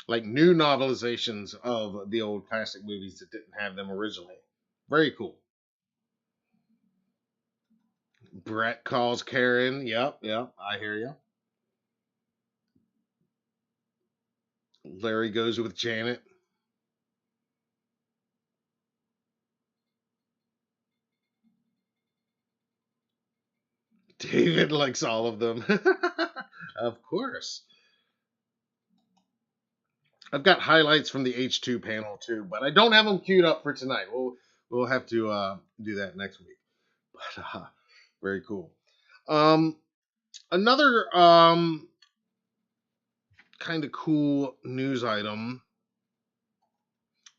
Like new novelizations of the old classic movies that didn't have them originally. Very cool. Brett calls Karen. Yep, I hear you. Larry goes with Janet. David likes all of them. Of course. I've got highlights from the H2 panel too, but I don't have them queued up for tonight. We'll have to do that next week. But very cool. Another kind of cool news item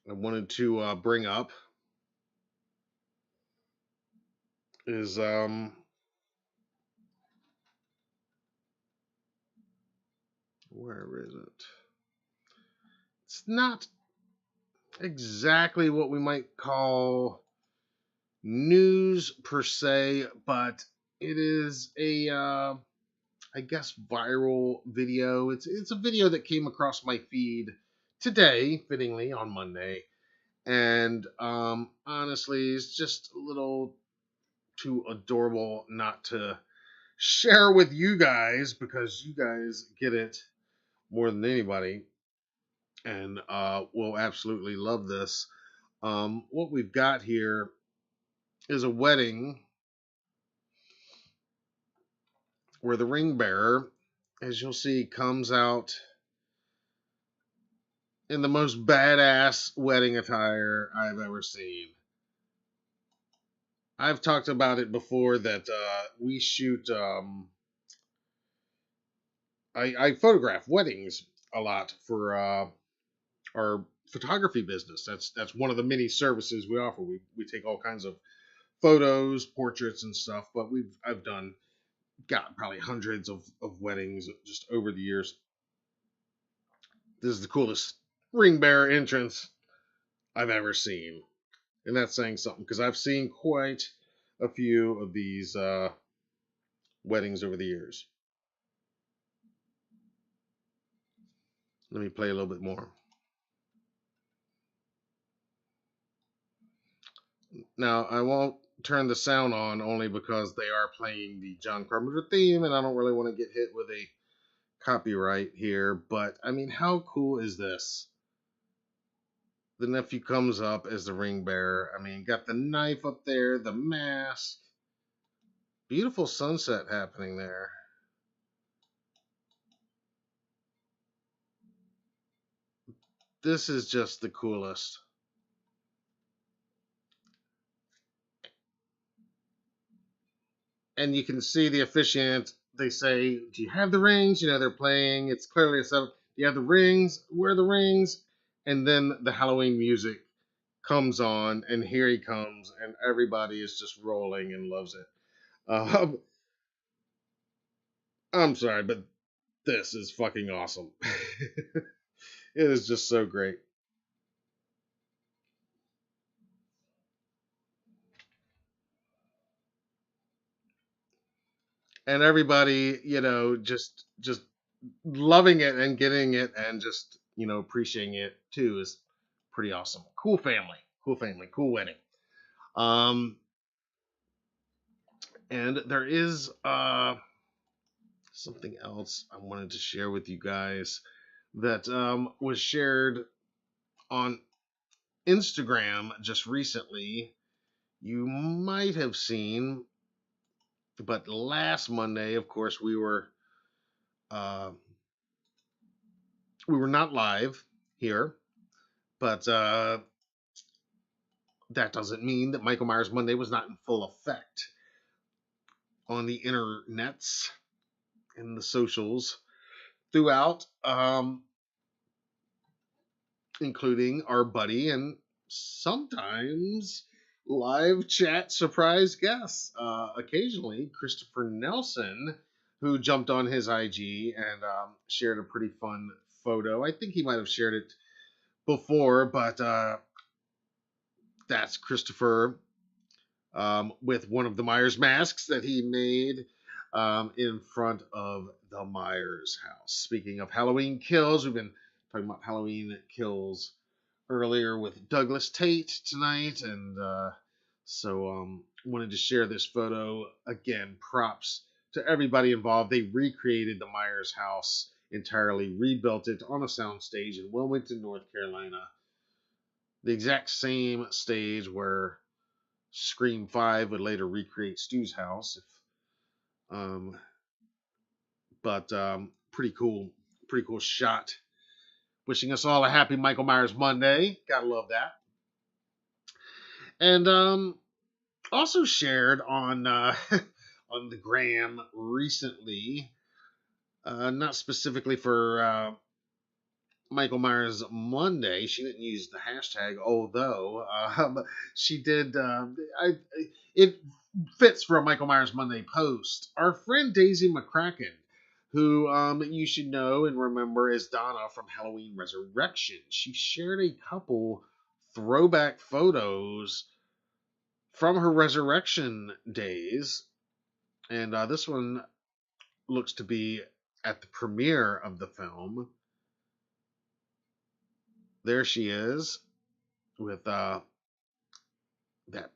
I wanted to bring up is where is it? It's not exactly what we might call news per se, but it is a I guess viral video. It's a video that came across my feed today, fittingly on Monday, and honestly, it's just a little too adorable not to share with you guys because you guys get it more than anybody, and will absolutely love this. What we've got here is a wedding where the ring bearer, as you'll see, comes out in the most badass wedding attire I've ever seen. I've talked about it before that we shoot. I photograph weddings a lot for our photography business. That's one of the many services we offer. We take all kinds of photos, portraits, and stuff. But I've got probably hundreds of weddings just over the years. This is the coolest ring bearer entrance I've ever seen, and that's saying something because I've seen quite a few of these weddings over the years. Let me play a little bit more. Now, I won't turn the sound on only because they are playing the John Carpenter theme, and I don't really want to get hit with a copyright here, but I mean, how cool is this? The nephew comes up as the ring bearer. I mean, got the knife up there, the mask. Beautiful sunset happening there. This is just the coolest. And you can see the officiant. They say, "Do you have the rings?" You know, they're playing. It's clearly a setup. "Do you have the rings? Where are the rings?" And then the Halloween music comes on, and here he comes, and everybody is just rolling and loves it. Um, I'm sorry, but this is fucking awesome. It is just so great. And everybody, just loving it and getting it and just, appreciating it too is pretty awesome. Cool family, cool wedding. Um, and there is something else I wanted to share with you guys that was shared on Instagram just recently. You might have seen, but last Monday, of course, uh, we were not live here, but that doesn't mean that Michael Myers Monday was not in full effect on the internets and the socials throughout, including our buddy and sometimes live chat surprise guests. Occasionally, Christopher Nelson, who jumped on his IG and shared a pretty fun photo. I think he might have shared it before, but that's Christopher with one of the Myers masks that he made in front of the Myers house. Speaking of Halloween kills, we've been talking about Halloween kills earlier with Douglas Tate tonight, and so wanted to share this photo again. Props to everybody involved. They recreated the Myers house entirely, rebuilt it on a soundstage in Wilmington, North Carolina. The exact same stage where Scream 5 would later recreate Stu's house. Um, but pretty cool shot. Wishing us all a happy Michael Myers Monday. Gotta love that. And also shared on on the gram recently, not specifically for Michael Myers Monday. She didn't use the hashtag, although she did. It fits for a Michael Myers Monday post. Our friend Daisy McCracken, who you should know and remember as Donna from Halloween Resurrection, she shared a couple throwback photos from her resurrection days, and this one looks to be at the premiere of the film. There she is with that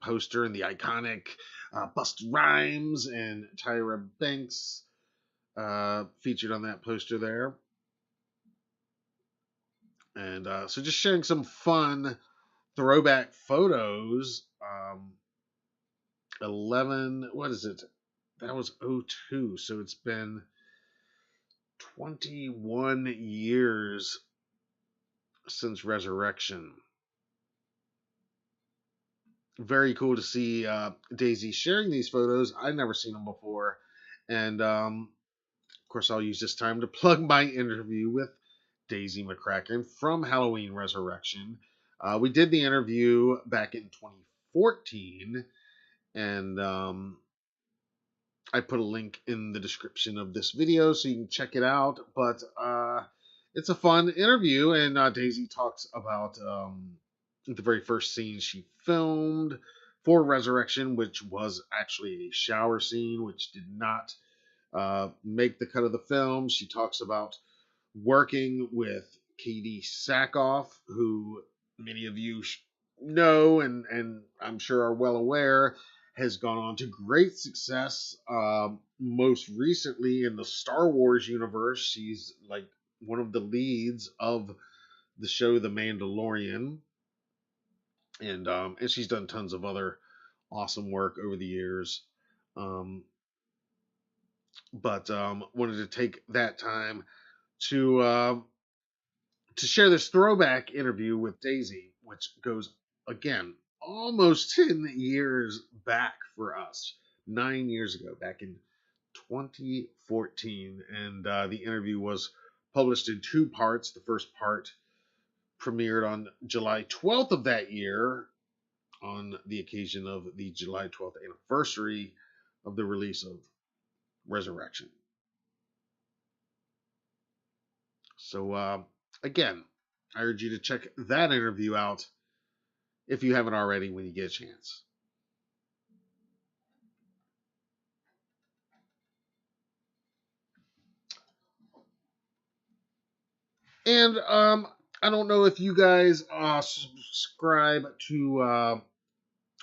poster and the iconic Busta Rhymes and Tyra Banks featured on that poster there. And so just sharing some fun throwback photos. 11, what is it? That was '02, so it's been 21 years since Resurrection. Very cool to see Daisy sharing these photos. I've never seen them before. And of course, I'll use this time to plug my interview with Daisy McCracken from Halloween Resurrection. We did the interview back in 2014, and I put a link in the description of this video so you can check it out. But it's a fun interview, and Daisy talks about the very first scene she filmed for Resurrection, which was actually a shower scene, which did not make the cut of the film. She talks about working with Katie Sackhoff, who many of you know and I'm sure are well aware has gone on to great success. Most recently in the Star Wars universe, she's like one of the leads of the show The Mandalorian, and she's done tons of other awesome work over the years. Um, but wanted to take that time to share this throwback interview with Daisy, which goes again almost 10 years back for us, 9 years ago, back in 2014. And the interview was published in two parts. The first part premiered on July 12th of that year on the occasion of the July 12th anniversary of the release of Resurrection. So, again, I urge you to check that interview out if you haven't already when you get a chance. And I don't know if you guys subscribe to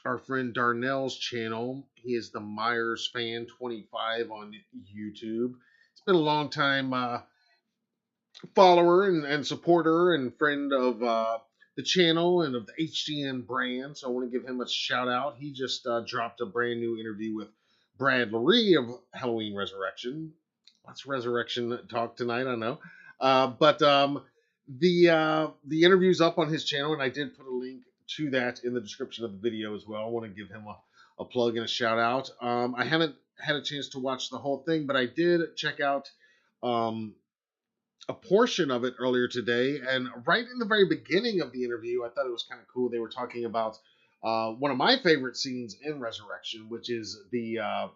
our friend Darnell's channel. He is the Myers Fan 25 on YouTube. It's been a long time follower and supporter and friend of the channel and of the HGN brand. So I want to give him a shout out. He just dropped a brand new interview with Brad Lurie of Halloween Resurrection. Lots of Resurrection talk tonight, I know. But the interview's up on his channel, and I did put a link to that in the description of the video as well. I want to give him a plug and a shout out. I haven't had a chance to watch the whole thing, but I did check out a portion of it earlier today, and right in the very beginning of the interview, I thought it was kind of cool. They were talking about one of my favorite scenes in Resurrection, which is the I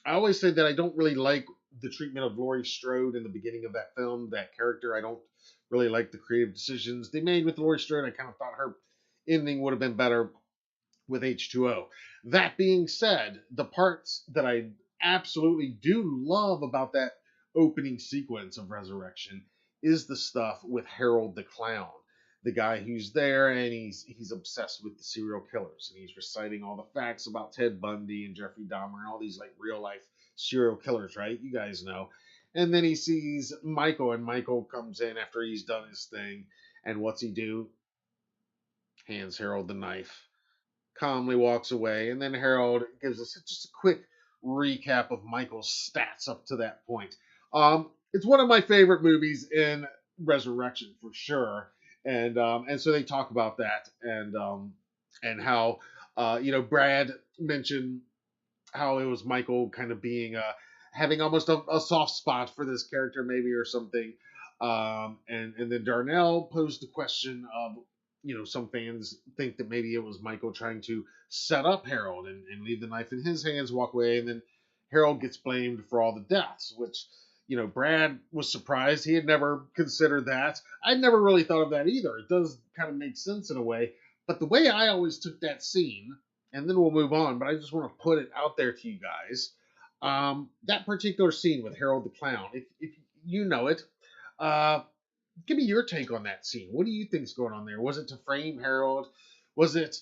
always say that I don't really like the treatment of Laurie Strode in the beginning of that film, that character. I don't really like the creative decisions they made with Laurie Strode. I kind of thought her ending would have been better with H2O. That being said, the parts that I absolutely do love about that opening sequence of Resurrection is the stuff with Harold the Clown, the guy who's there and he's obsessed with the serial killers, and he's reciting all the facts about Ted Bundy and Jeffrey Dahmer and all these like real life serial killers, right? You guys know. And then he sees Michael, and Michael comes in after he's done his thing, and what's he do? Hands Harold the knife, calmly walks away, and then Harold gives us just a quick recap of Michael's stats up to that point. It's one of my favorite movies in Resurrection for sure, and so they talk about that, and how Brad mentioned how it was Michael kind of being having almost a soft spot for this character maybe or something, and then Darnell posed the question of, some fans think that maybe it was Michael trying to set up Harold and leave the knife in his hands, walk away, and then Harold gets blamed for all the deaths, which, Brad was surprised. He had never considered that. I'd never really thought of that either. It does kind of make sense in a way. But the way I always took that scene, and then we'll move on, but I just want to put it out there to you guys. That particular scene with Harold the Clown, if you know it, give me your take on that scene. What do you think's going on there? Was it to frame Harold? Was it...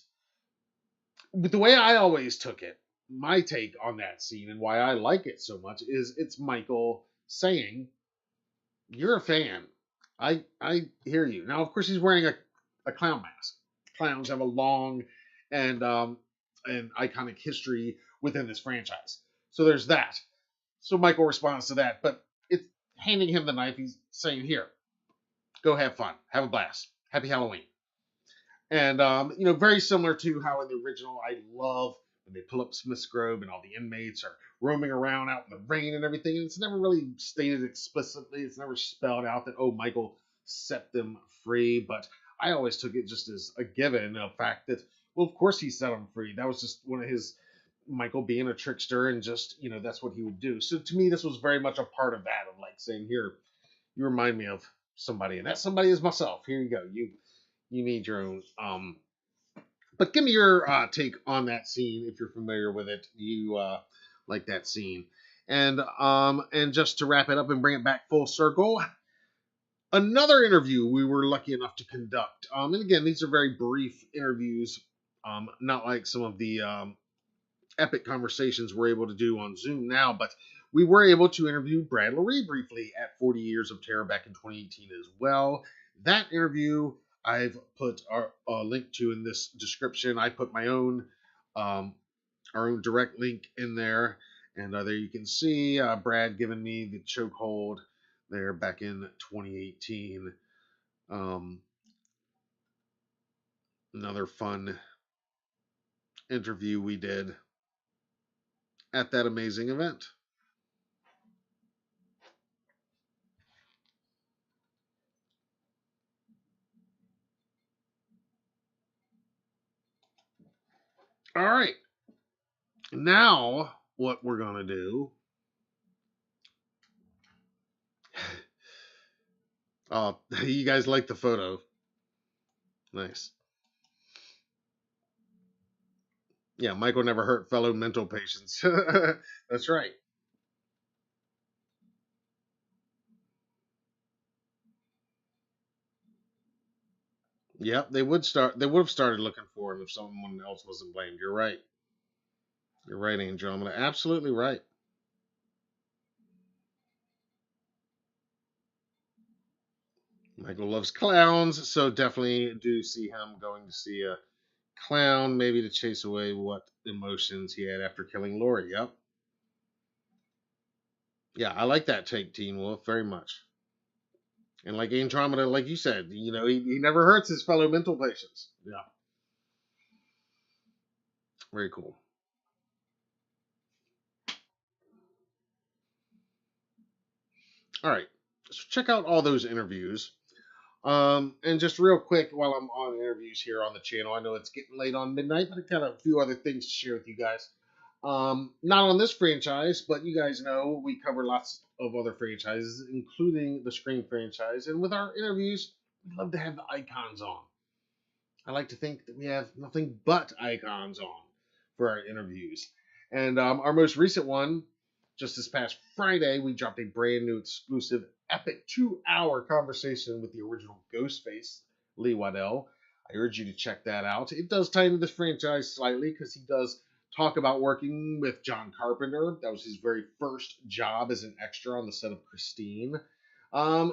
But the way I always took it, my take on that scene and why I like it so much is it's Michael saying, "You're a fan. I hear you." Now, of course, he's wearing a clown mask. Clowns have a long and iconic history within this franchise. So there's that. So Michael responds to that, but it's handing him the knife. He's saying, "Here, go have fun. Have a blast. Happy Halloween." And, very similar to how in the original, I love when they pull up Smith's Grove and all the inmates are roaming around out in the rain and everything. And it's never really stated explicitly. It's never spelled out that, oh, Michael set them free. But I always took it just as a given, a fact that, well, of course he set them free. That was just one of his, Michael being a trickster, and just, that's what he would do. So to me, this was very much a part of that, of like saying, here, you remind me of somebody, and that somebody is myself. Here you go. You need your own. But give me your take on that scene if you're familiar with it. You like that scene, and just to wrap it up and bring it back full circle, another interview we were lucky enough to conduct. And again, these are very brief interviews, not like some of the epic conversations we're able to do on Zoom now, but we were able to interview Brad Lurie briefly at 40 Years of Terror back in 2018 as well. That interview I've put a link to in this description. I put my own our own direct link in there, and there you can see Brad giving me the chokehold there back in 2018. Another fun interview we did at that amazing event. All right. Now, what we're going to do. Oh, you guys like the photo. Nice. Yeah, Michael never hurt fellow mental patients. That's right. Yep, they would start. They would have started looking for him if someone else wasn't blamed. You're right. You're right, Andromeda. Absolutely right. Michael loves clowns, so definitely do see him going to see a clown, maybe to chase away what emotions he had after killing Lori. Yep. Yeah, I like that take, Teen Wolf, very much. And like Andromeda, like you said, he never hurts his fellow mental patients. Yeah. Very cool. All right. So check out all those interviews. And just real quick, while I'm on interviews here on the channel, I know it's getting late on midnight, but I got a few other things to share with you guys. Not on this franchise, but you guys know we cover lots of other franchises, including the Scream franchise. And with our interviews, we love to have the icons on. I like to think that we have nothing but icons on for our interviews. And our most recent one, just this past Friday, we dropped a brand new exclusive epic 2-hour conversation with the original Ghostface, Lee Waddell. I urge you to check that out. It does tie into the franchise slightly because he does talk about working with John Carpenter. That was his very first job as an extra on the set of Christine.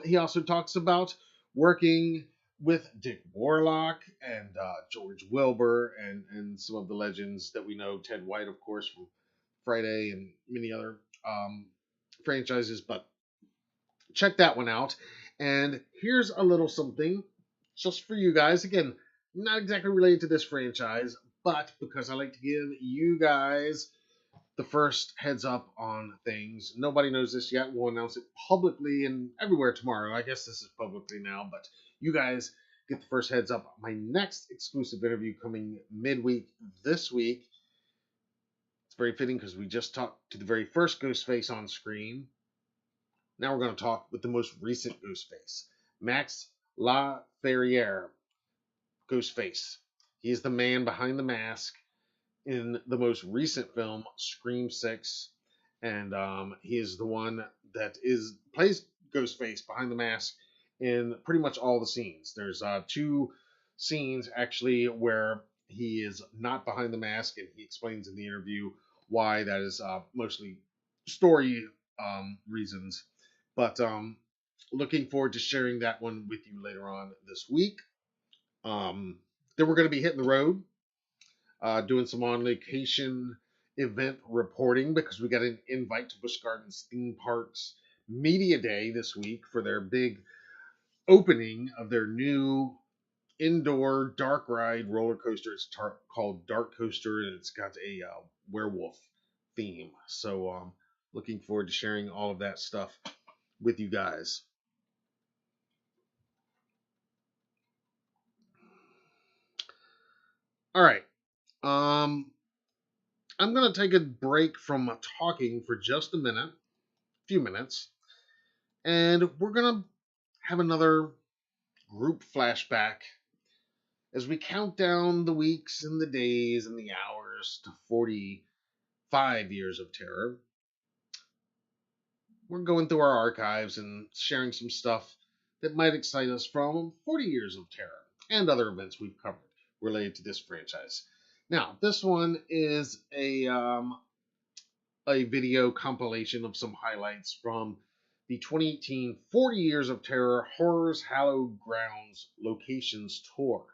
He also talks about working with Dick Warlock and George Wilbur and some of the legends that we know. Ted White, of course, from Friday and many other franchises. But check that one out. And here's a little something just for you guys. Again, not exactly related to this franchise, but because I like to give you guys the first heads up on things. Nobody knows this yet. We'll announce it publicly and everywhere tomorrow. I guess this is publicly now, but you guys get the first heads up. My next exclusive interview coming midweek this week. It's very fitting because we just talked to the very first Ghostface on screen. Now we're going to talk with the most recent Ghostface, Max LaFerriere. Ghostface. He is the man behind the mask in the most recent film, Scream 6, and he is the one that plays Ghostface behind the mask in pretty much all the scenes. There's 2 scenes actually where he is not behind the mask, and he explains in the interview why that is mostly story reasons. But looking forward to sharing that one with you later on this week. Then we're going to be hitting the road, doing some on location event reporting because we got an invite to Busch Gardens Theme Park's Media Day this week for their big opening of their new indoor dark ride roller coaster. It's called Dark Coaster, and it's got a werewolf theme. So looking forward to sharing all of that stuff with you guys. All right. I'm going to take a break from talking for just a few minutes, and we're going to have another group flashback as we count down the weeks and the days and the hours to 45 years of terror. We're going through our archives and sharing some stuff that might excite us from 40 years of terror and other events we've covered related to this franchise. Now, this one is a video compilation of some highlights from the 2018 40 Years of Terror Horrors Hallowed Grounds Locations Tour.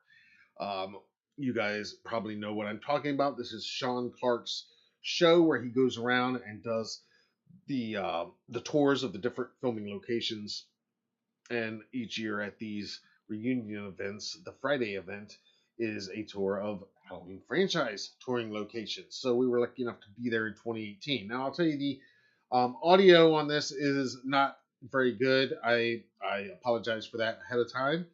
You guys probably know what I'm talking about. This is Sean Clark's show where he goes around and does the tours of the different filming locations. And each year at these reunion events, the Friday event is a tour of Halloween franchise touring locations. So we were lucky enough to be there in 2018. Now I'll tell you the audio on this is not very good. I apologize for that ahead of time.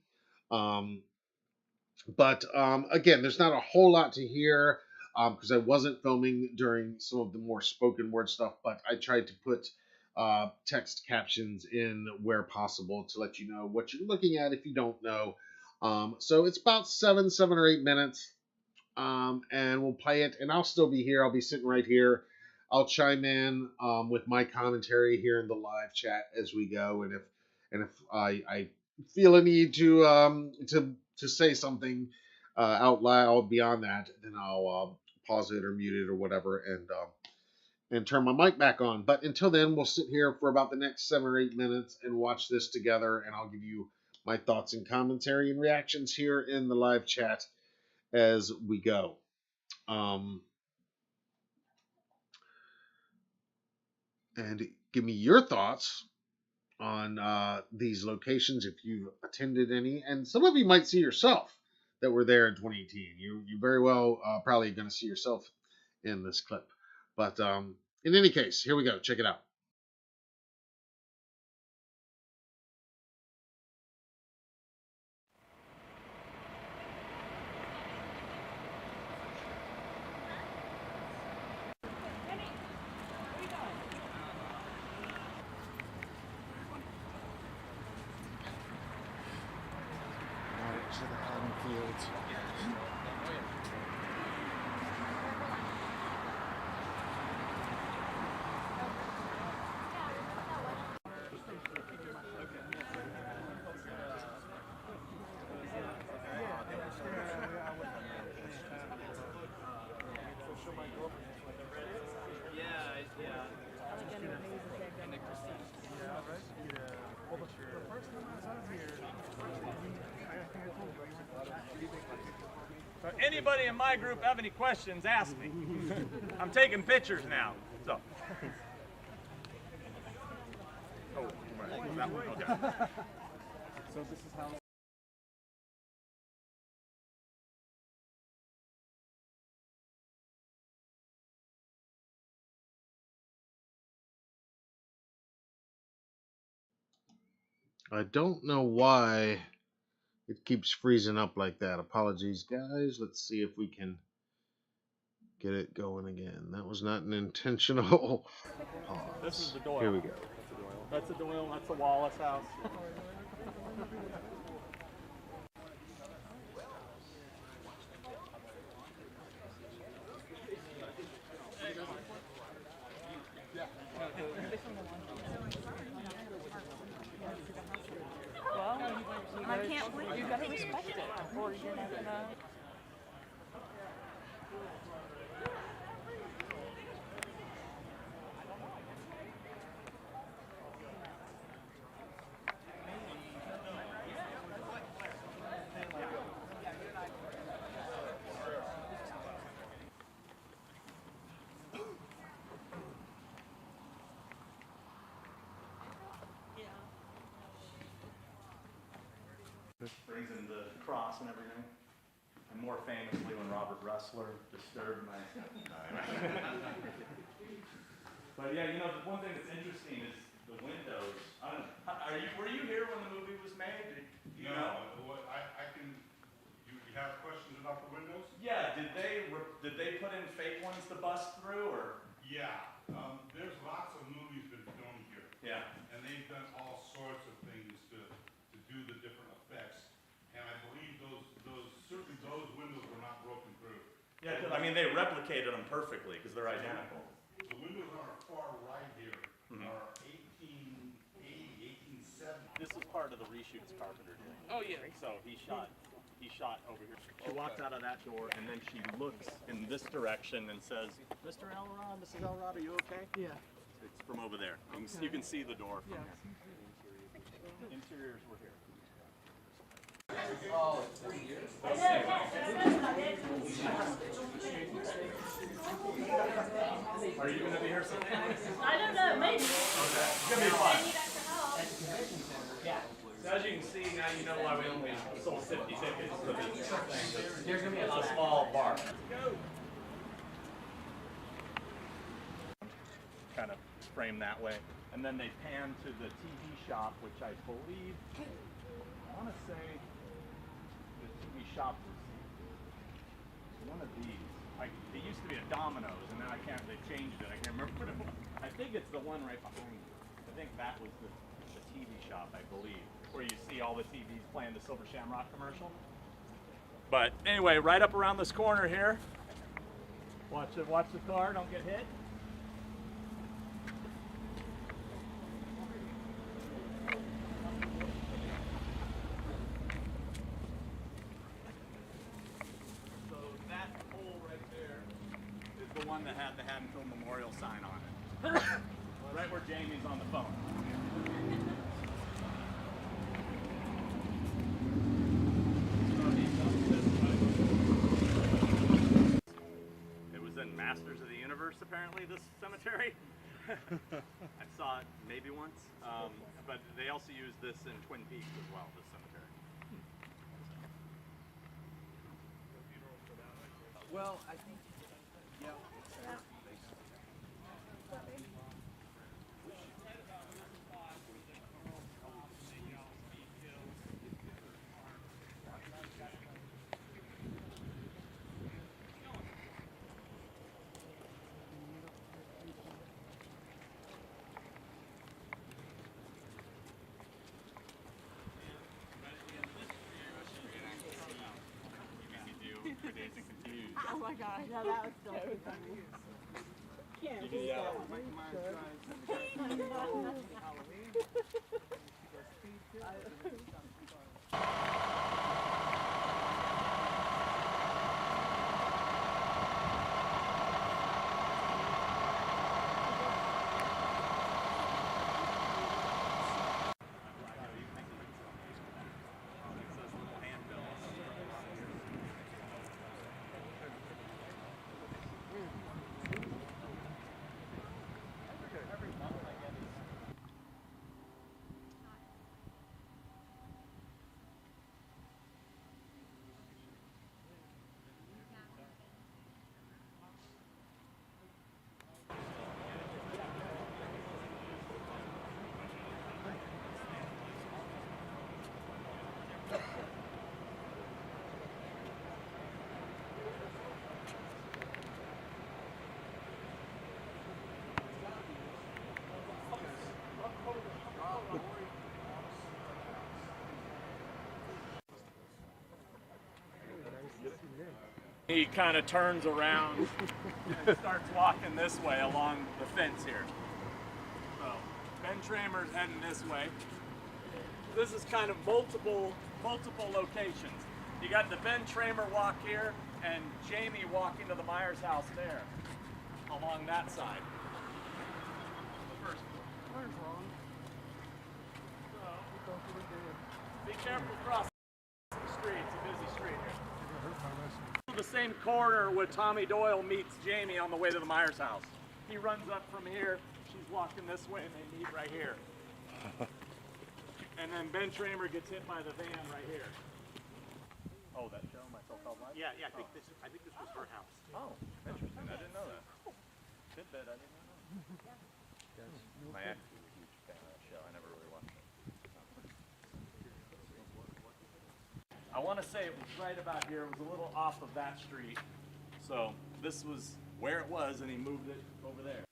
But again, there's not a whole lot to hear because I wasn't filming during some of the more spoken word stuff, but I tried to put text captions in where possible to let you know what you're looking at if you don't know. So it's about 7 or 8 minutes, and we'll play it, and I'll still be here. I'll be sitting right here. I'll chime in with my commentary here in the live chat as we go, and if I feel a need to say something out loud beyond that, then I'll pause it or mute it or whatever and turn my mic back on. But until then, we'll sit here for about the next 7 or 8 minutes and watch this together, and I'll give you my thoughts and commentary and reactions here in the live chat as we go. And give me your thoughts on these locations if you've attended any, and some of you might see yourself that were there in 2018. You very well probably going to see yourself in this clip. But in any case, here we go. Check it out. To the Haddon Fields. So anybody in my group have any questions, ask me. I'm taking pictures now. So. Oh, right. That one, okay. So this is how. I don't know why it keeps freezing up like that. Apologies, guys. Let's see if we can get it going again. That was not an intentional pause. This is the Doyle. Here we go. That's the Doyle. That's the Wallace house. Well, I can't believe you gotta respect it, or you're not gonna. Brings in the cross and everything. And more famously when Robert Ressler disturbed my... But yeah, you know, the one thing that's interesting is the windows. Were you here when the movie was made? You know? I can. You have questions about the windows? Yeah, did they put in fake ones to bust through, or? Yeah. There's lots of movies been filmed here. Yeah. And they've done all sorts of things to do the different effects. And I believe certainly those windows were not broken through. Yeah, I mean, they replicated them perfectly because they're identical. The windows on our far right here are 1880, 1870. This is part of the reshoots Carpenter did. Oh yeah. So he shot He shot over here. She walks out of that door, and then she looks in this direction and says, "Mr. Elrod, Mrs. Elrod, are you okay?" Yeah. It's from over there. You can see the door from here. Interiors were here. Are you going to be here sometime? I don't know, maybe. Okay. It's going to be fun. So as you can see, now you know why we only sold 50 tickets for this thing. There's going to be a small bar. Kind of framed that way. And then they pan to the TV shop, which I believe, I want to say the TV shop was one of these. It used to be a Domino's, and now they changed it. I can't remember what it was. I think it's the one right behind me. I think that was the TV shop, I believe, where you see all the TVs playing the Silver Shamrock commercial. But anyway, right up around this corner here. Watch the car, don't get hit. So that pole right there is the one that had the Haddonfield Memorial sign on it. Right where Jamie's on the phone. It was in Masters of the Universe, apparently, this cemetery. I saw it maybe once, but they also use this in Twin Peaks as well, this cemetery. Well, I think, yeah. Oh my gosh, no, that was so funny. Can't do that. He kind of turns around and starts walking this way along the fence here. So Ben Tramer's heading this way. This is kind of multiple locations. You got the Ben Tramer walk here and Jamie walking to the Myers house there along that side. The first one. Where's wrong? So, be careful crossing the street. It's a busy street here. The same corner where Tommy Doyle meets Jamie on the way to the Myers house. He runs up from here, she's walking this way, and they meet right here. And then Ben Tramer gets hit by the van right here. Oh, that show, My Sothel Street? Yeah, I think this was her house. Oh, interesting. I didn't know that. Tidbit, I didn't know. My ex was a huge fan of that show. I never really watched it. I want to say it was right about here. It was a little off of that street. So this was where it was, and he moved it over there.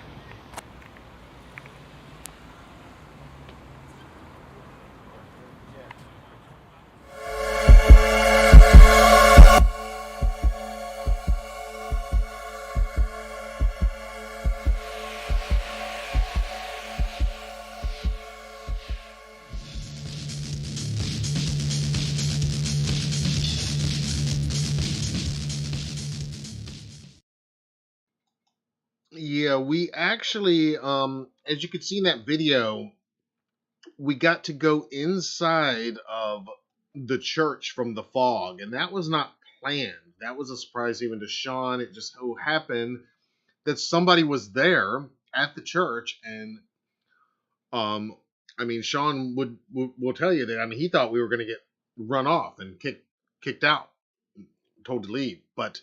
we actually, as you can see in that video, we got to go inside of the church from the fog, and that was not planned. That was a surprise even to Sean. It just so happened that somebody was there at the church, and I mean, Sean will tell you that. I mean, he thought we were going to get run off and kicked out, told to leave, but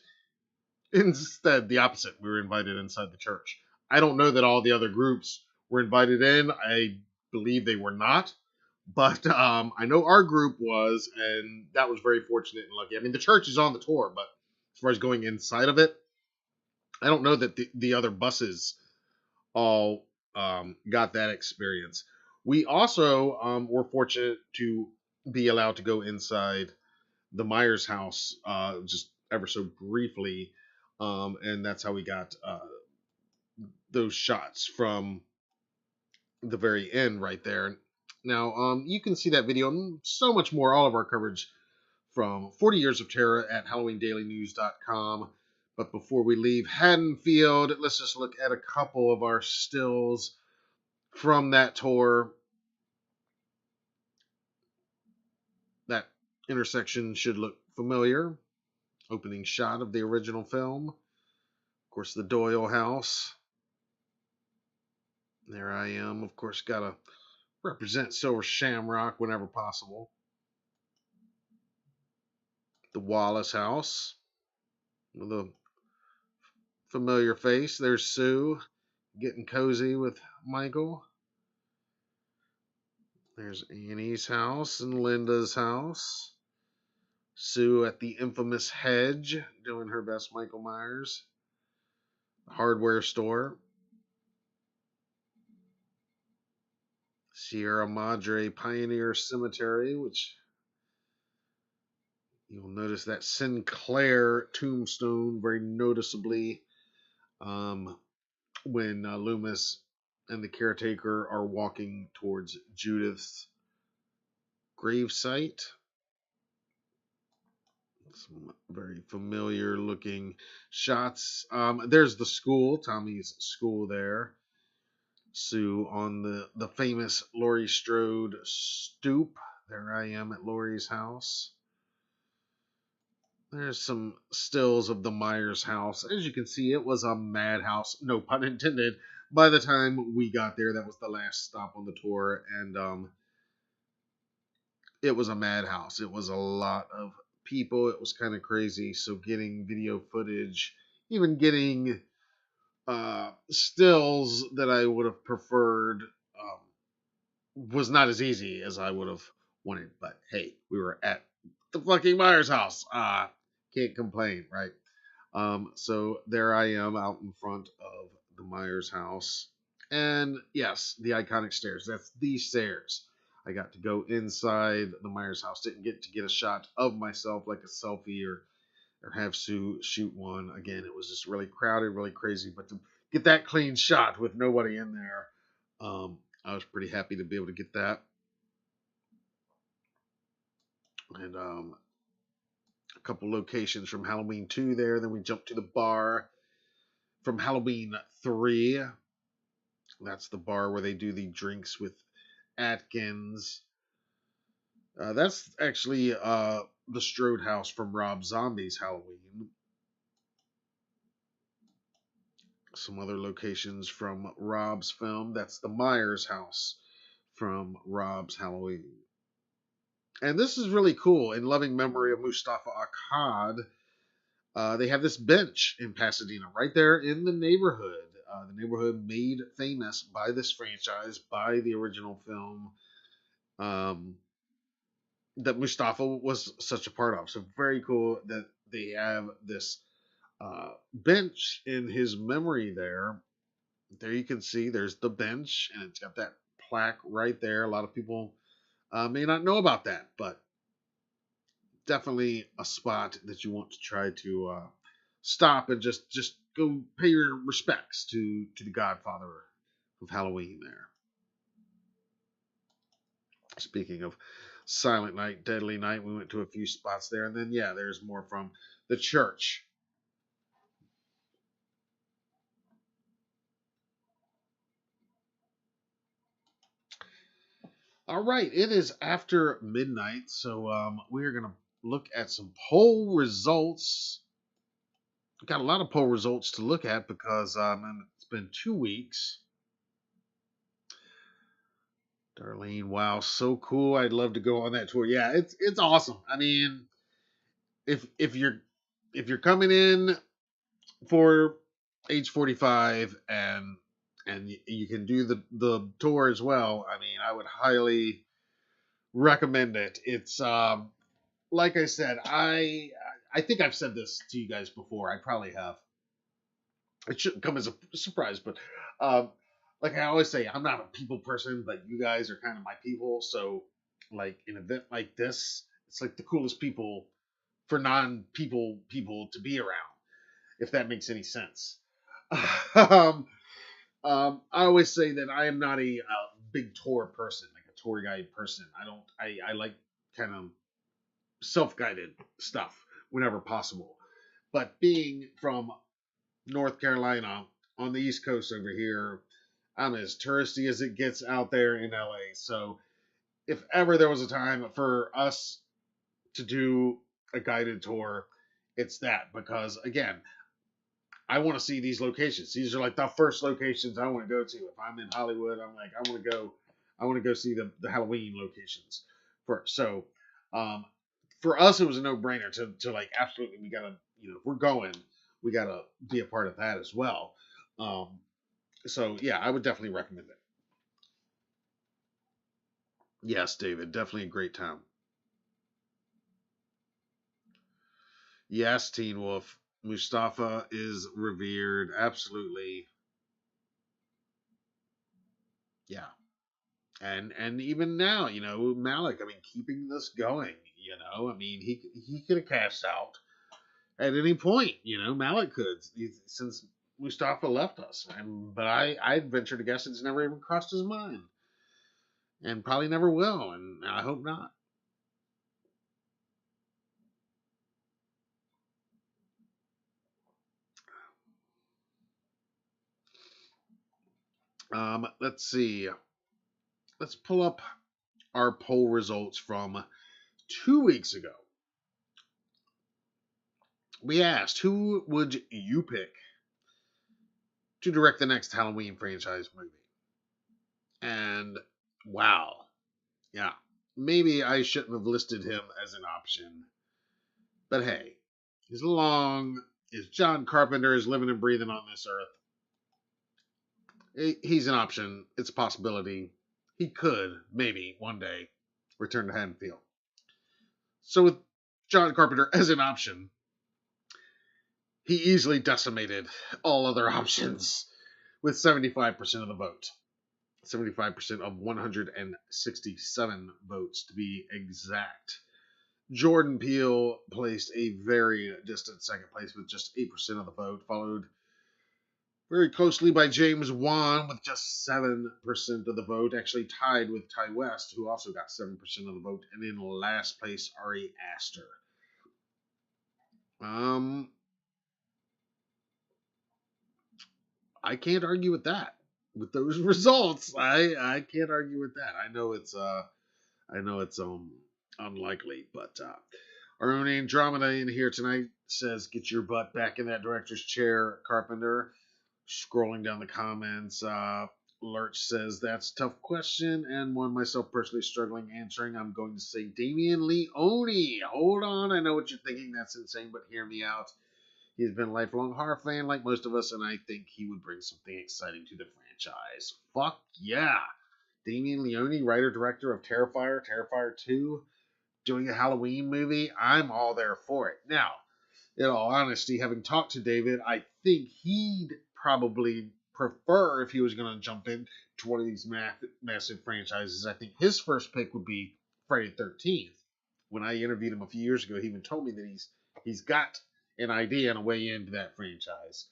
instead the opposite. We were invited inside the church. I don't know that all the other groups were invited in. I believe they were not, but I know our group was, and that was very fortunate and lucky. I mean, the church is on the tour, but as far as going inside of it, I don't know that the other buses all got that experience. We also were fortunate to be allowed to go inside the Myers house just ever so briefly, and that's how we got those shots from the very end right there. Now, you can see that video and so much more, all of our coverage from 40 Years of Terror at HalloweenDailyNews.com. But before we leave Haddonfield, let's just look at a couple of our stills from that tour. That intersection should look familiar. Opening shot of the original film. Of course, the Doyle house. There I am. Of course, gotta represent Silver Shamrock whenever possible. The Wallace house. With a familiar face. There's Sue getting cozy with Michael. There's Annie's house and Linda's house. Sue at the infamous hedge, doing her best Michael Myers. The hardware store. Sierra Madre Pioneer Cemetery, which you'll notice that Sinclair tombstone very noticeably when Loomis and the caretaker are walking towards Judith's gravesite. Some very familiar looking shots. There's the school, Tommy's school there. Sue on the famous Laurie Strode stoop. There I am at Laurie's house. There's some stills of the Myers house. As you can see, it was a madhouse. No pun intended. By the time we got there, that was the last stop on the tour. And it was a madhouse. It was a lot of people. It was kind of crazy. So getting video footage, even getting stills that I would have preferred was not as easy as I would have wanted. But hey, we were at the fucking Myers house. Can't complain, right? So there I am out in front of the Myers house. And yes, the iconic stairs. That's the stairs. I got to go inside the Myers house. Didn't get to get a shot of myself like a selfie or have Sue shoot one. Again, it was just really crowded, really crazy. But to get that clean shot with nobody in there, I was pretty happy to be able to get that. And a couple locations from Halloween 2 there. Then we jumped to the bar from Halloween 3. That's the bar where they do the drinks with Atkins. That's actually the Strode house from Rob Zombie's Halloween. Some other locations from Rob's film. That's the Myers house from Rob's Halloween. And this is really cool. In loving memory of Mustafa Akkad, they have this bench in Pasadena, right there in the neighborhood. The neighborhood made famous by this franchise, by the original film that Mustafa was such a part of. So very cool that they have this bench in his memory there. There you can see there's the bench, and it's got that plaque right there. A lot of people may not know about that, but definitely a spot that you want to try to stop and just go pay your respects to the Godfather of Halloween there. Speaking of Silent Night, Deadly Night, we went to a few spots there, and then yeah, there's more from the church. All right, it is after midnight, so we're gonna look at some poll results. Got a lot of poll results to look at because it's been 2 weeks. Darlene, wow, so cool! I'd love to go on that tour. Yeah, it's awesome. I mean, if you're coming in for age 45 and you can do the tour as well, I mean, I would highly recommend it. It's like I said, I think I've said this to you guys before. I probably have. It shouldn't come as a surprise, but like I always say, I'm not a people person, but you guys are kind of my people. So, like an event like this, it's like the coolest people for non-people to be around, if that makes any sense. I always say that I am not a big tour person, like a tour guide person. I like kind of self-guided stuff whenever possible. But being from North Carolina on the East Coast over here, I'm as touristy as it gets out there in LA. So if ever there was a time for us to do a guided tour, it's that, because again, I want to see these locations. These are like the first locations I want to go to. If I'm in Hollywood, I'm like, I want to go see the Halloween locations first. So, for us, it was a no brainer to like, absolutely, we gotta, if we're going, we gotta be a part of that as well. So yeah, I would definitely recommend it. Yes, David, definitely a great time. Yes, Teen Wolf. Mustafa is revered. Absolutely. Yeah. And even now, Malik, I mean, keeping this going, I mean, he could have cashed out at any point, Malik could, since Mustafa left us. But I'd venture to guess it's never even crossed his mind. And probably never will, and I hope not. Let's see. Let's pull up our poll results from 2 weeks ago. We asked, who would you pick to direct the next Halloween franchise movie? And wow. Yeah. Maybe I shouldn't have listed him as an option. But hey, as long as John Carpenter is living and breathing on this earth, he's an option. It's a possibility. He could, maybe, one day, return to Haddonfield. So with John Carpenter as an option, he easily decimated all other options with 75% of the vote. 75% of 167 votes, to be exact. Jordan Peele placed a very distant second place with just 8% of the vote, followed very closely by James Wan with just 7% of the vote, actually tied with Ty West, who also got 7% of the vote, and in last place, Ari Aster. I can't argue with that. With those results, I can't argue with that. I know it's unlikely, but our own Andromeda in here tonight says, "Get your butt back in that director's chair, Carpenter." Scrolling down the comments, Lurch says, "That's a tough question and one myself personally struggling answering. I'm going to say Damian Leone. Hold on, I know what you're thinking. That's insane, but hear me out. He's been a lifelong horror fan like most of us, and I think he would bring something exciting to the franchise. Fuck yeah. Damian Leone, writer-director of Terrifier, Terrifier 2, doing a Halloween movie. I'm all there for it. Now, in all honesty, having talked to David, I think he'd probably prefer, if he was going to jump in to one of these massive franchises, I think his first pick would be Friday the 13th. When I interviewed him a few years ago, he even told me that he's got an idea and a way into that franchise.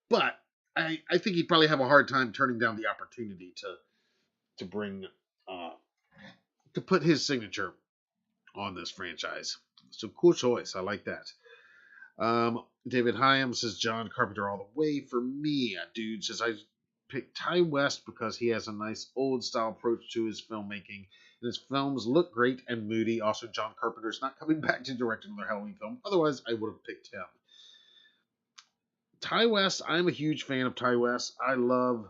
But I think he'd probably have a hard time turning down the opportunity to bring to put his signature on this franchise. So cool choice. I like that. David Hyam says John Carpenter all the way for me. Dude says pick Ty West because he has a nice old style approach to his filmmaking. And his films look great and moody. Also, John Carpenter's not coming back to direct another Halloween film. Otherwise, I would have picked him. Ty West, I'm a huge fan of Ty West. I love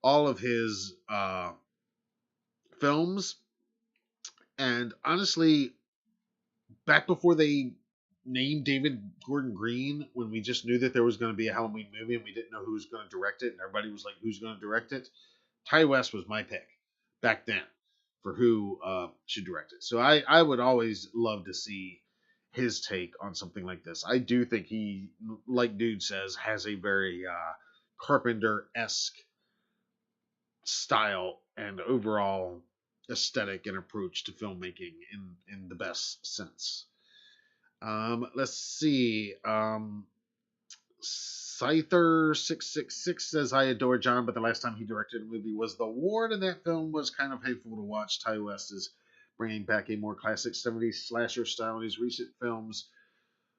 all of his films. And honestly, back before they named David Gordon Green, when we just knew that there was going to be a Halloween movie and we didn't know who was going to direct it, and everybody was like, who's going to direct it? Ty West was my pick back then for who should direct it. So I would always love to see his take on something like this. I do think he, like Dude says, has a very Carpenter-esque style and overall aesthetic and approach to filmmaking in the best sense. Let's see. Scyther666 says, I adore John, but the last time he directed a movie was The Ward, and that film was kind of painful to watch. Ty West is bringing back a more classic 70s slasher style in his recent films,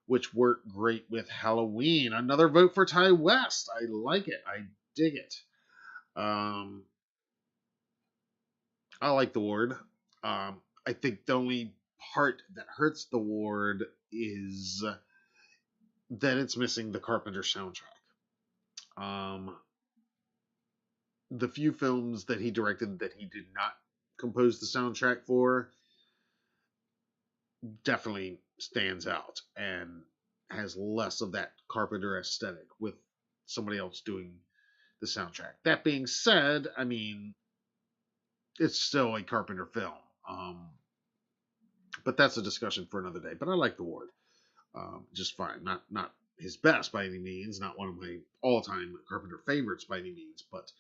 which work great with Halloween. Another vote for Ty West. I like it. I dig it. I like The Ward. I think the only part that hurts The Ward is that it's missing the Carpenter soundtrack. The few films that he directed that he did not compose the soundtrack for definitely stands out and has less of that Carpenter aesthetic with somebody else doing the soundtrack. That being said, I mean, it's still a Carpenter film. But that's a discussion for another day. But I like The Ward just fine. Not his best by any means. Not one of my all-time Carpenter favorites by any means. But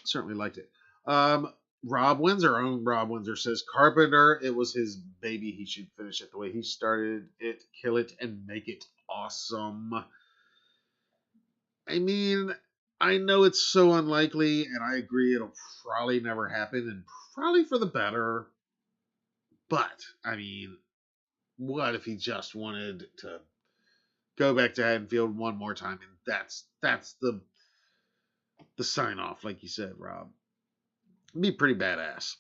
certainly liked it. Rob Windsor says, Carpenter, it was his baby. He should finish it the way he started it, kill it, and make it awesome. I mean, I know it's so unlikely, and I agree it'll probably never happen, and probably for the better. But, I mean, what if he just wanted to go back to Haddonfield one more time, and that's the sign-off, like you said, Rob. It'd be pretty badass.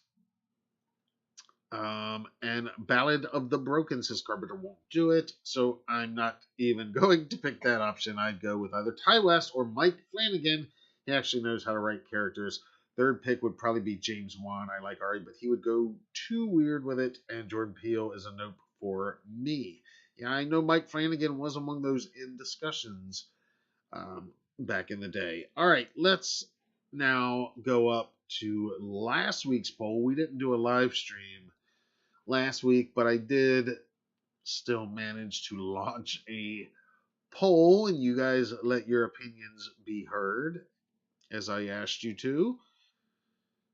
And Ballad of the Broken says Carpenter won't do it, so I'm not even going to pick that option. I'd go with either Ty West or Mike Flanagan. He actually knows how to write characters. Third pick would probably be James Wan. I like Ari, but he would go too weird with it, and Jordan Peele is a nope for me. Yeah, I know Mike Flanagan was among those in discussions back in the day. All right, let's now go up to last week's poll. We didn't do a live stream last week, but I did still manage to launch a poll, and you guys let your opinions be heard as I asked you to.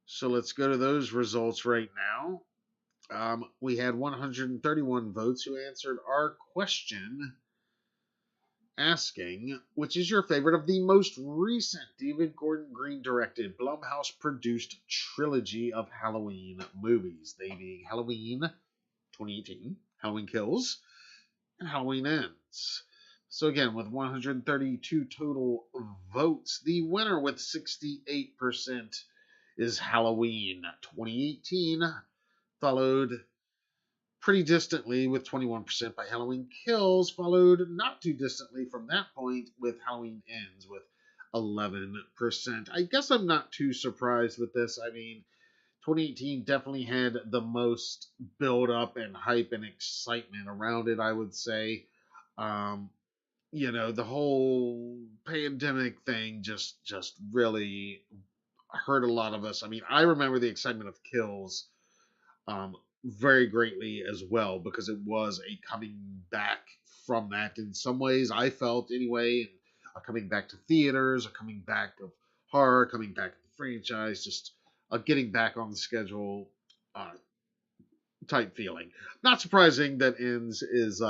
So let's go to those results right now. We had 131 votes who answered our question asking, which is your favorite of the most recent David Gordon Green directed Blumhouse produced trilogy of Halloween movies, they being Halloween 2018, Halloween Kills, and Halloween Ends. So again, with 132 total votes, the winner with 68% is Halloween 2018, followed pretty distantly with 21% by Halloween Kills, followed not too distantly from that point with Halloween Ends with 11%. I guess I'm not too surprised with this. I mean, 2018 definitely had the most build up and hype and excitement around it, I would say. You know, the whole pandemic thing just really hurt a lot of us. I mean, I remember the excitement of Kills very greatly as well, because it was a coming back from that in some ways, I felt anyway, and a coming back to theaters, a coming back of horror, coming back to the franchise, just a getting back on the schedule type feeling. Not surprising that Ends is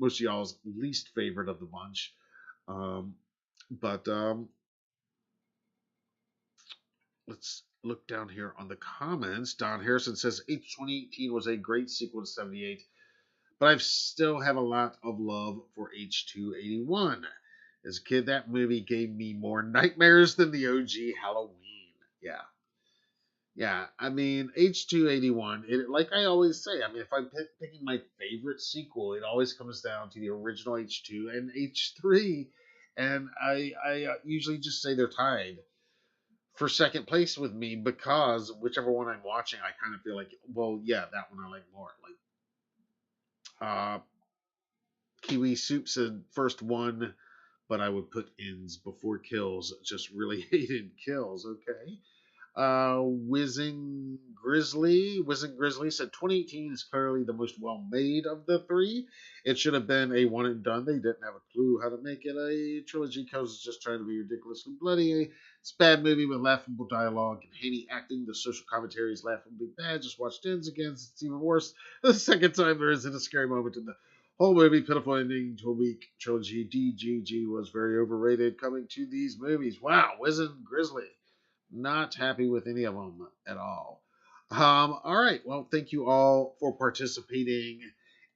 most of y'all's least favorite of the bunch. But let's look down here on the comments. Don Harrison says H2018 was a great sequel to 78, but I still have a lot of love for H281. As a kid, that movie gave me more nightmares than the OG Halloween. Yeah. Yeah, I mean, H281, like I always say, I mean, if I'm picking my favorite sequel, it always comes down to the original H2 and H3. And I usually just say they're tied for second place with me because whichever one I'm watching, I kind of feel like, well, yeah, that one I like more. Like, Kiwi Soup said first one, but I would put ins before kills. Just really hated kills. Okay. Whizzing Grizzly said 2018 is clearly the most well made of the three. It should have been a one and done. They didn't have a clue how to make it a trilogy because it's just trying to be ridiculously bloody. It's a bad movie with laughable dialogue and handy acting. The social commentary is laughably bad. Just watch Ends again. It's even worse. The second time there isn't a scary moment in the whole movie. Pitiful ending to a weak trilogy. DGG was very overrated coming to these movies. Wow, Whizzing Grizzly. Not happy with any of them at all. All right. Well, thank you all for participating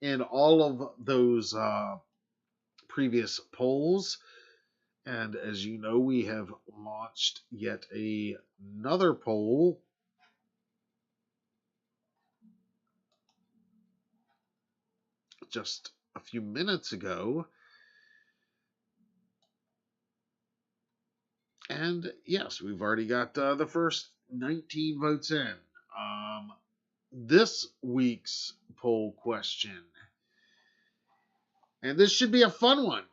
in all of those previous polls. And as you know, we have launched yet another poll. Just a few minutes ago. And yes, we've already got the first 19 votes in. This week's poll question, and this should be a fun one.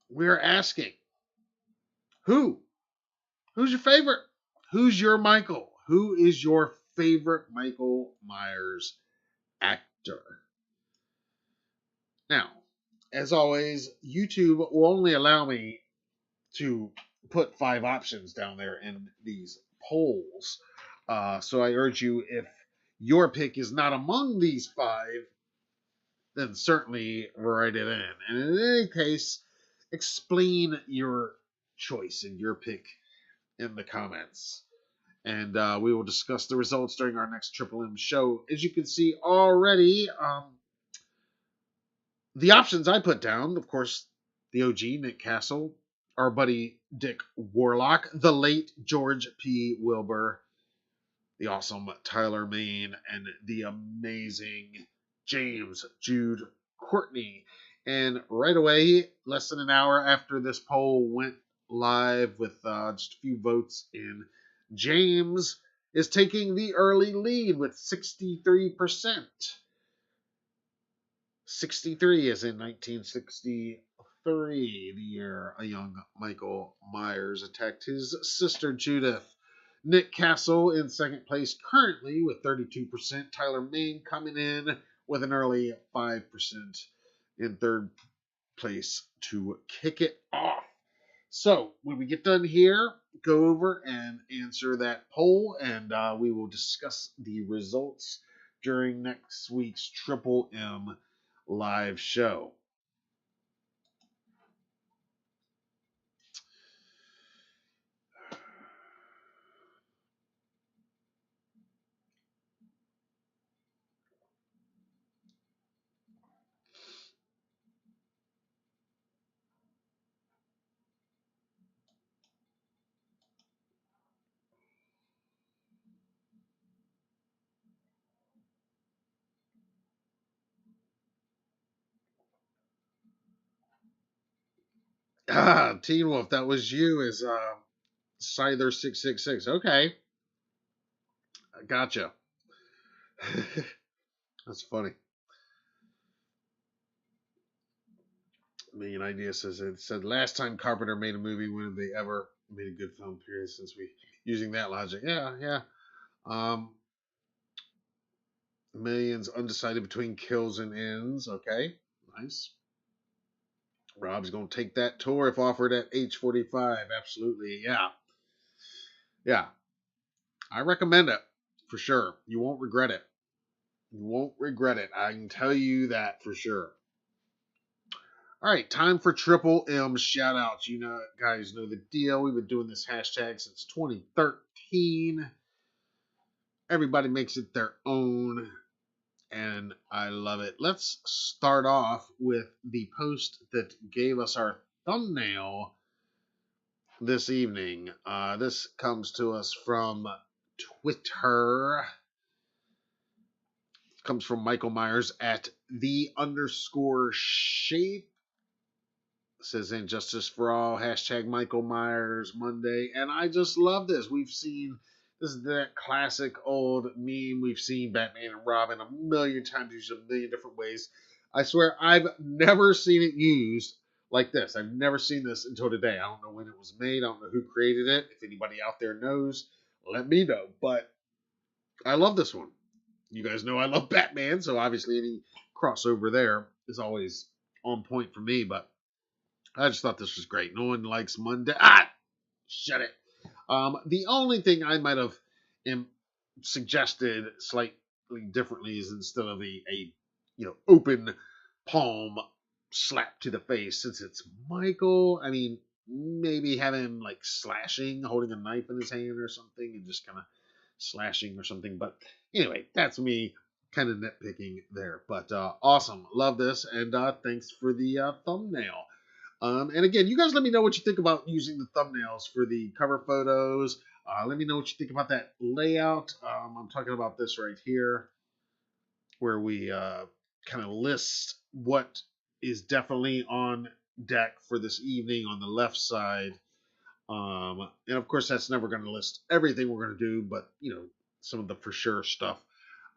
We're asking, who's your favorite? Who's your Michael? Who is your favorite Michael Myers actor? Now, as always, YouTube will only allow me to put 5 options down there in these polls. So I urge you, if your pick is not among these 5, then certainly write it in. And in any case, explain your choice and your pick in the comments. And we will discuss the results during our next Triple M show. As you can see already, the options I put down, of course, the OG, Nick Castle, our buddy Dick Warlock, the late George P. Wilbur, the awesome Tyler Mane, and the amazing James Jude Courtney. And right away, less than an hour after this poll went live with just a few votes in, James is taking the early lead with 63%. 63 as in 1963, the year a young Michael Myers attacked his sister Judith. Nick Castle in second place currently with 32%. Tyler Mane coming in with an early 5% in third place to kick it off. So when we get done here, go over and answer that poll, and we will discuss the results during next week's Triple M live show. Teen Wolf, that was you as Scyther666. Okay. Gotcha. That's funny. Million Idea says it said last time Carpenter made a movie, when have they ever made a good film period since we using that logic? Yeah. Millions undecided between kills and ends. Okay. Nice. Rob's gonna take that tour if offered at H45. Absolutely. Yeah. I recommend it for sure. You won't regret it. You won't regret it. I can tell you that for sure. All right, time for Triple M shout outs. You know, guys know the deal. We've been doing this hashtag since 2013. Everybody makes it their own. and I love it. Let's start off with the post that gave us our thumbnail this evening. This comes to us from Twitter. It comes from Michael Myers at _shape. Says Injustice for All, hashtag Michael Myers Monday. And I just love this. We've seen, this is that classic old meme. We've seen Batman and Robin a million times, used a million different ways. I swear I've never seen it used like this. I've never seen this until today. I don't know when it was made. I don't know who created it. If anybody out there knows, let me know. But I love this one. You guys know I love Batman, so obviously any crossover there is always on point for me. But I just thought this was great. No one likes Monday. Shut it. The only thing I might have suggested slightly differently is instead of a open palm slap to the face, since it's Michael, I mean, maybe have him like slashing, holding a knife in his hand or something, and just kind of slashing or something. But anyway, that's me kind of nitpicking there. But awesome. Love this. And thanks for the thumbnail. And again, you guys let me know what you think about using the thumbnails for the cover photos. Let me know what you think about that layout. I'm talking about this right here, where we kind of list what is definitely on deck for this evening on the left side. And of course, that's never going to list everything we're going to do, but some of the for sure stuff.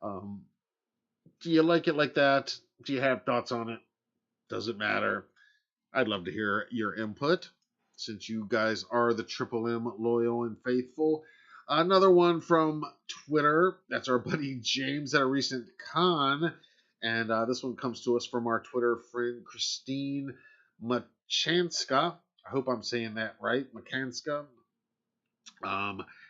Do you like it like that? Do you have thoughts on it? Doesn't matter. I'd love to hear your input, since you guys are the Triple M loyal and faithful. Another one from Twitter. That's our buddy James at a recent con. And this one comes to us from our Twitter friend Christine Machanska. I hope I'm saying that right. Machanska.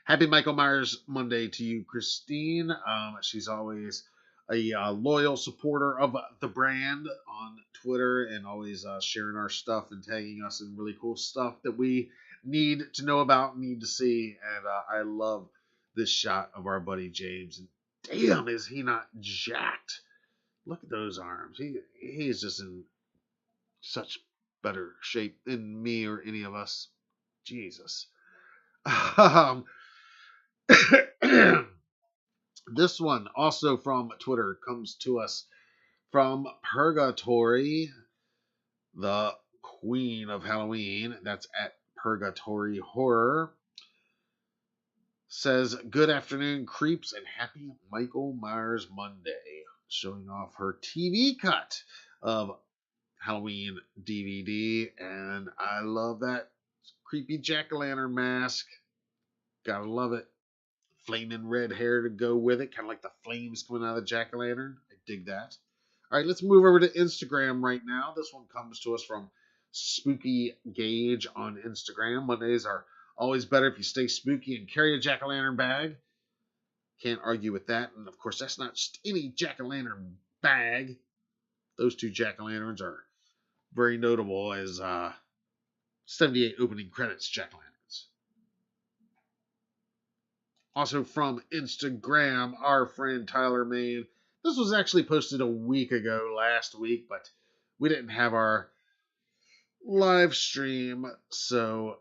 Happy Michael Myers Monday to you, Christine. She's always a loyal supporter of the brand on Twitter, and always sharing our stuff and tagging us in really cool stuff that we need to know about, need to see. And I love this shot of our buddy James. And damn, is he not jacked? Look at those arms. He's just in such better shape than me or any of us. Jesus. This one, also from Twitter, comes to us from Purgatory, the queen of Halloween. That's at Purgatory Horror. Says, good afternoon, creeps, and happy Michael Myers Monday. Showing off her TV cut of Halloween DVD. And I love that creepy jack-o'-lantern mask. Gotta love it. Flaming red hair to go with it, kind of like the flames coming out of the jack-o'-lantern. I dig that. All right, let's move over to Instagram right now. This one comes to us from Spooky Gauge on Instagram. Mondays are always better if you stay spooky and carry a jack-o'-lantern bag. Can't argue with that. And of course, that's not just any jack-o'-lantern bag. Those two jack-o'-lanterns are very notable as 78 opening credits jack-o'-lanterns. Also from Instagram, our friend Tyler Main. This was actually posted a week ago, last week, but we didn't have our live stream, so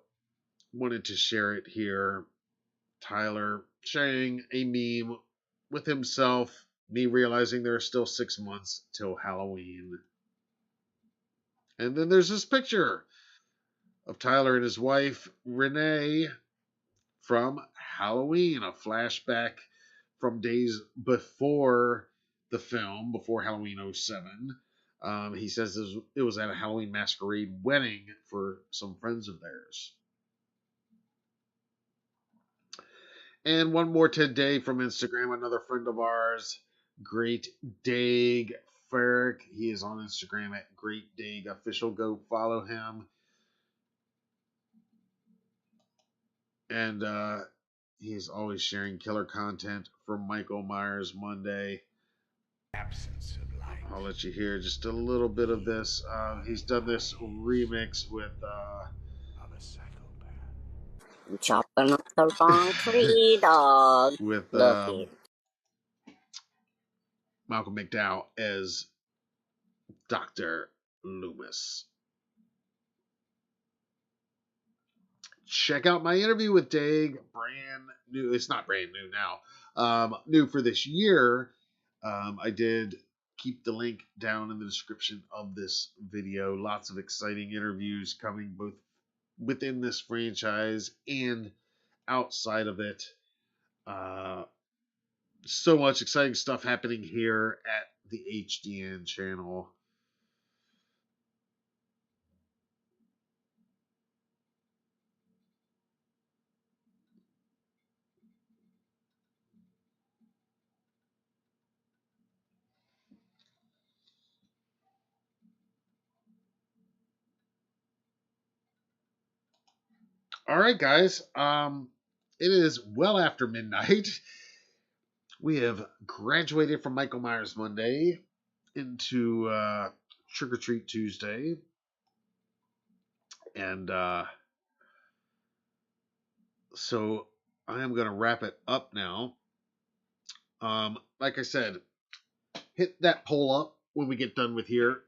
wanted to share it here. Tyler sharing a meme with himself, me realizing there are still 6 months till Halloween. And then there's this picture of Tyler and his wife, Renee, from Halloween, a flashback from days before the film, before Halloween 07. He says it was at a Halloween masquerade wedding for some friends of theirs. And one more today from Instagram, another friend of ours, Great Dag Ferrick. He is on Instagram at Great Dag Official. Go follow him. And he's always sharing killer content from Michael Myers Monday. Absence of light. I'll let you hear just a little bit of this. He's done this remix with Of a psychopath. Chopping up the wrong tree, dog. with Look it. Malcolm McDowell as Dr. Loomis. Check out my interview with Dag. Brand new. It's not brand new now. New for this year. I did keep the link down in the description of this video. Lots of exciting interviews coming both within this franchise and outside of it. So much exciting stuff happening here at the HDN channel. All right, guys. It is well after midnight. We have graduated from Michael Myers Monday into Trick or Treat Tuesday. And so I am going to wrap it up now. Like I said, hit that poll up when we get done with here.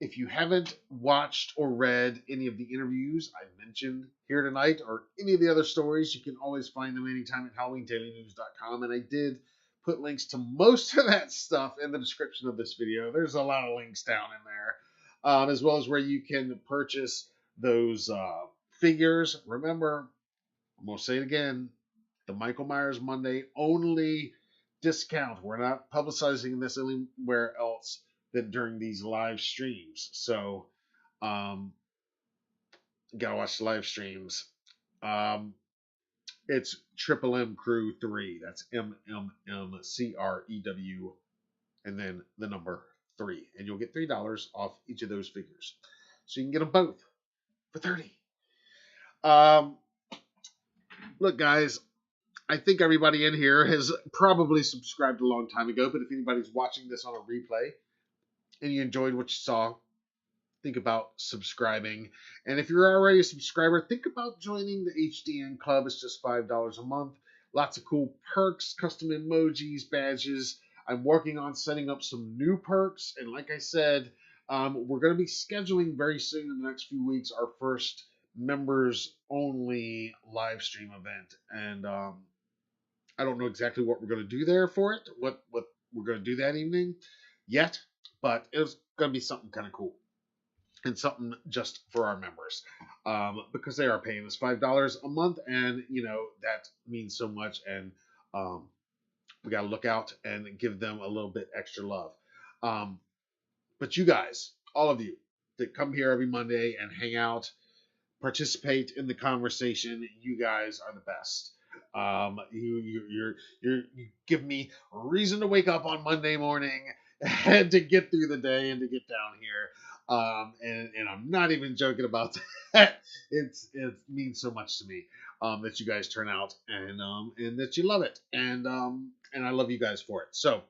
If you haven't watched or read any of the interviews I mentioned here tonight or any of the other stories, you can always find them anytime at HalloweenDailyNews.com. And I did put links to most of that stuff in the description of this video. There's a lot of links down in there, as well as where you can purchase those figures. Remember, I'm going to say it again, the Michael Myers Monday only discount. We're not publicizing this anywhere else than during these live streams. So, you gotta watch the live streams. It's Triple M Crew 3. That's MMMCREW, and then the number 3, and you'll get $3 off each of those figures. So you can get them both for $30. Look, guys, I think everybody in here has probably subscribed a long time ago, but if anybody's watching this on a replay and you enjoyed what you saw, think about subscribing. And if you're already a subscriber, think about joining the HDN Club. It's just $5 a month. Lots of cool perks, custom emojis, badges. I'm working on setting up some new perks. And like I said, we're going to be scheduling very soon in the next few weeks our first members-only live stream event. And I don't know exactly what we're going to do there for it, what we're going to do that evening yet, but it's going to be something kind of cool and something just for our members, because they are paying us $5 a month, and you know that means so much, and we got to look out and give them a little bit extra love. But you guys, all of you that come here every Monday and hang out, participate in the conversation, you guys are the best. You give me a reason to wake up on Monday morning and to get through the day and to get down here. And I'm not even joking about that. It means so much to me that you guys turn out and that you love it, and I love you guys for it. So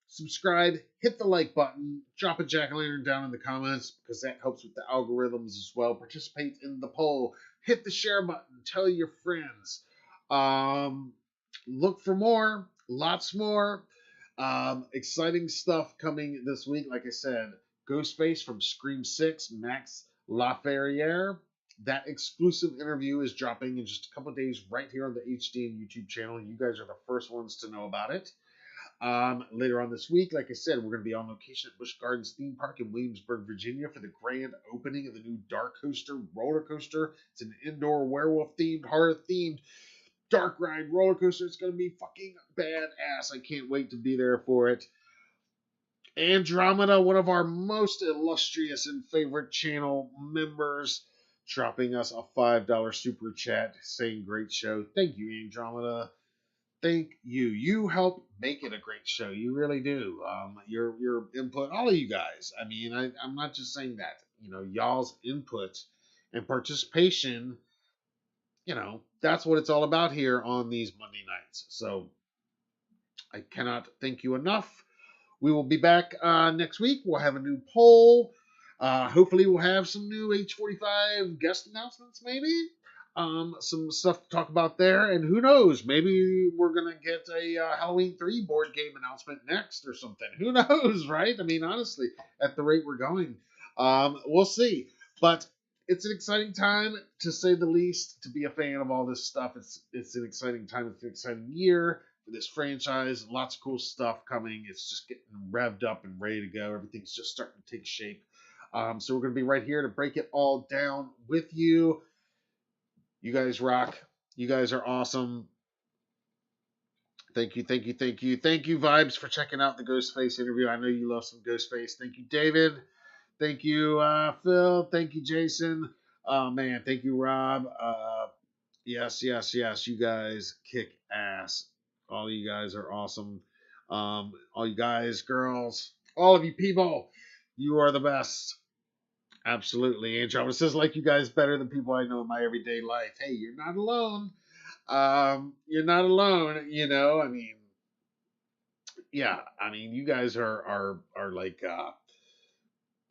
subscribe, hit the like button, drop a jack-o'-lantern down in the comments because that helps with the algorithms as well. Participate in the poll, hit the share button, tell your friends. Look for more, lots more exciting stuff coming this week. Like I said, Ghostface from Scream 6, Max Laferriere. That exclusive interview is dropping in just a couple of days right here on the HDN YouTube channel. You guys are the first ones to know about it. Later on this week, like I said, we're going to be on location at Busch Gardens Theme Park in Williamsburg, Virginia for the grand opening of the new Dark Coaster roller coaster. It's an indoor werewolf-themed, horror-themed dark ride roller coaster. It's going to be fucking badass. I can't wait to be there for it. Andromeda, one of our most illustrious and favorite channel members, dropping us a $5 super chat saying great show. Thank you, Andromeda. Thank you. You help make it a great show. You really do. Your input, all of you guys. I mean, I'm not just saying that. You know, y'all's input and participation, you know, that's what it's all about here on these Monday nights. So I cannot thank you enough. We will be back next week. We'll have a new poll. Hopefully we'll have some new H45 guest announcements maybe. some stuff to talk about there, and who knows, maybe we're gonna get a Halloween 3 board game announcement next or something. Who knows, right? I mean, honestly, at the rate we're going, we'll see. But it's an exciting time, to say the least, to be a fan of all this stuff. It's an exciting time. It's an exciting year for this franchise. Lots of cool stuff coming. It's just getting revved up and ready to go. Everything's just starting to take shape. So we're going to be right here to break it all down with you. You guys rock. You guys are awesome. Thank you, thank you, thank you. Thank you, Vibes, for checking out the Ghostface interview. I know you love some Ghostface. Thank you, David. Thank you, Phil. Thank you, Jason. Man, thank you, Rob. Yes. You guys kick ass. All you guys are awesome. All you guys, girls, all of you people, you are the best. Absolutely. Andromeda says, like you guys better than people I know in my everyday life. Hey, you're not alone. You're not alone, you know. I mean, yeah, I mean, you guys are like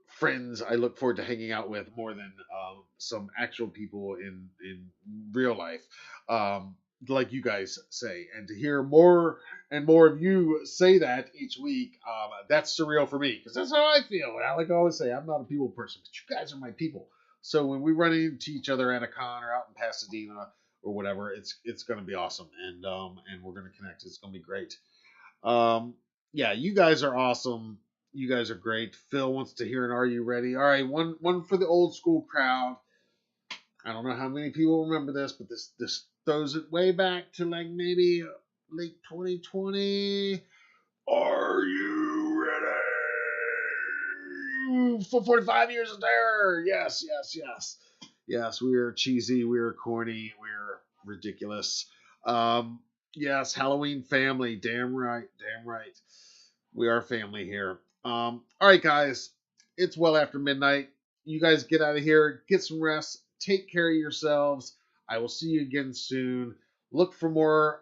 friends I look forward to hanging out with more than some actual people in real life. Like you guys say, and to hear more and more of you say that each week, that's surreal for me, because that's how I feel. And I like I always say, I'm not a people person, but you guys are my people. So when we run into each other at a con or out in Pasadena or whatever, it's going to be awesome, and we're going to connect. It's going to be great. Yeah, you guys are awesome. You guys are great. Phil wants to hear an "Are you ready?" All right, one for the old school crowd. I don't know how many people remember this, but this throws it way back to like maybe late 2020. Are you ready for 45 years of terror? Yes. Yes, we are cheesy, we are corny, we are ridiculous. Yes, Halloween family. Damn right. We are family here. All right, guys. It's well after midnight. You guys get out of here, get some rest, take care of yourselves. I will see you again soon. Look for more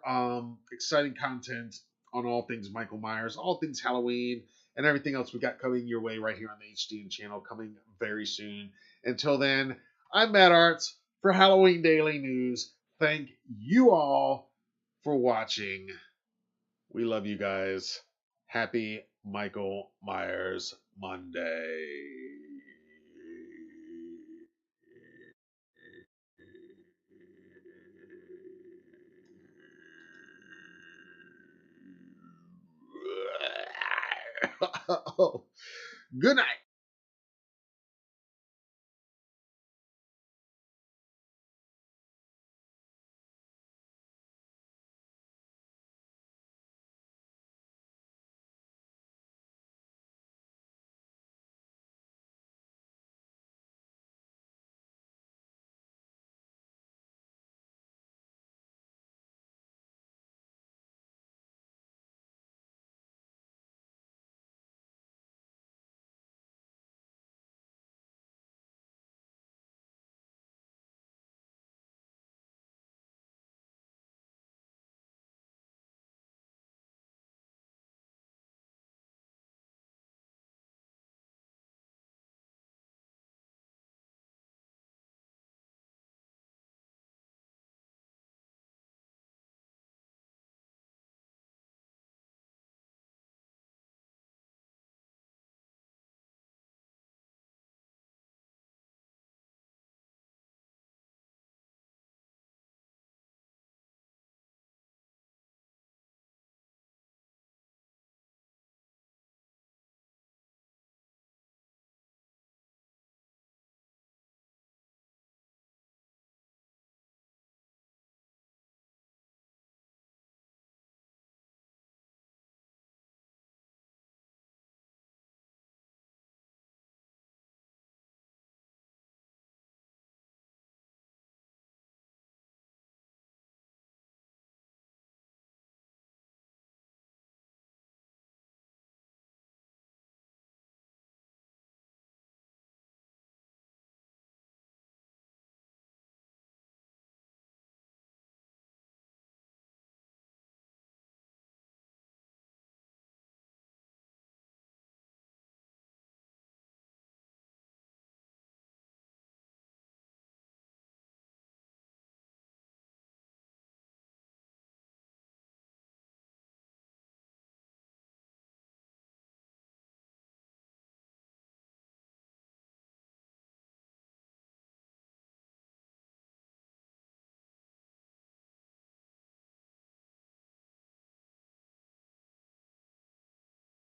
exciting content on all things Michael Myers, all things Halloween, and everything else we got coming your way right here on the HDN channel, coming very soon. Until then, I'm Matt Arts for Halloween Daily News. Thank you all for watching. We love you guys. Happy Michael Myers Monday. Good night.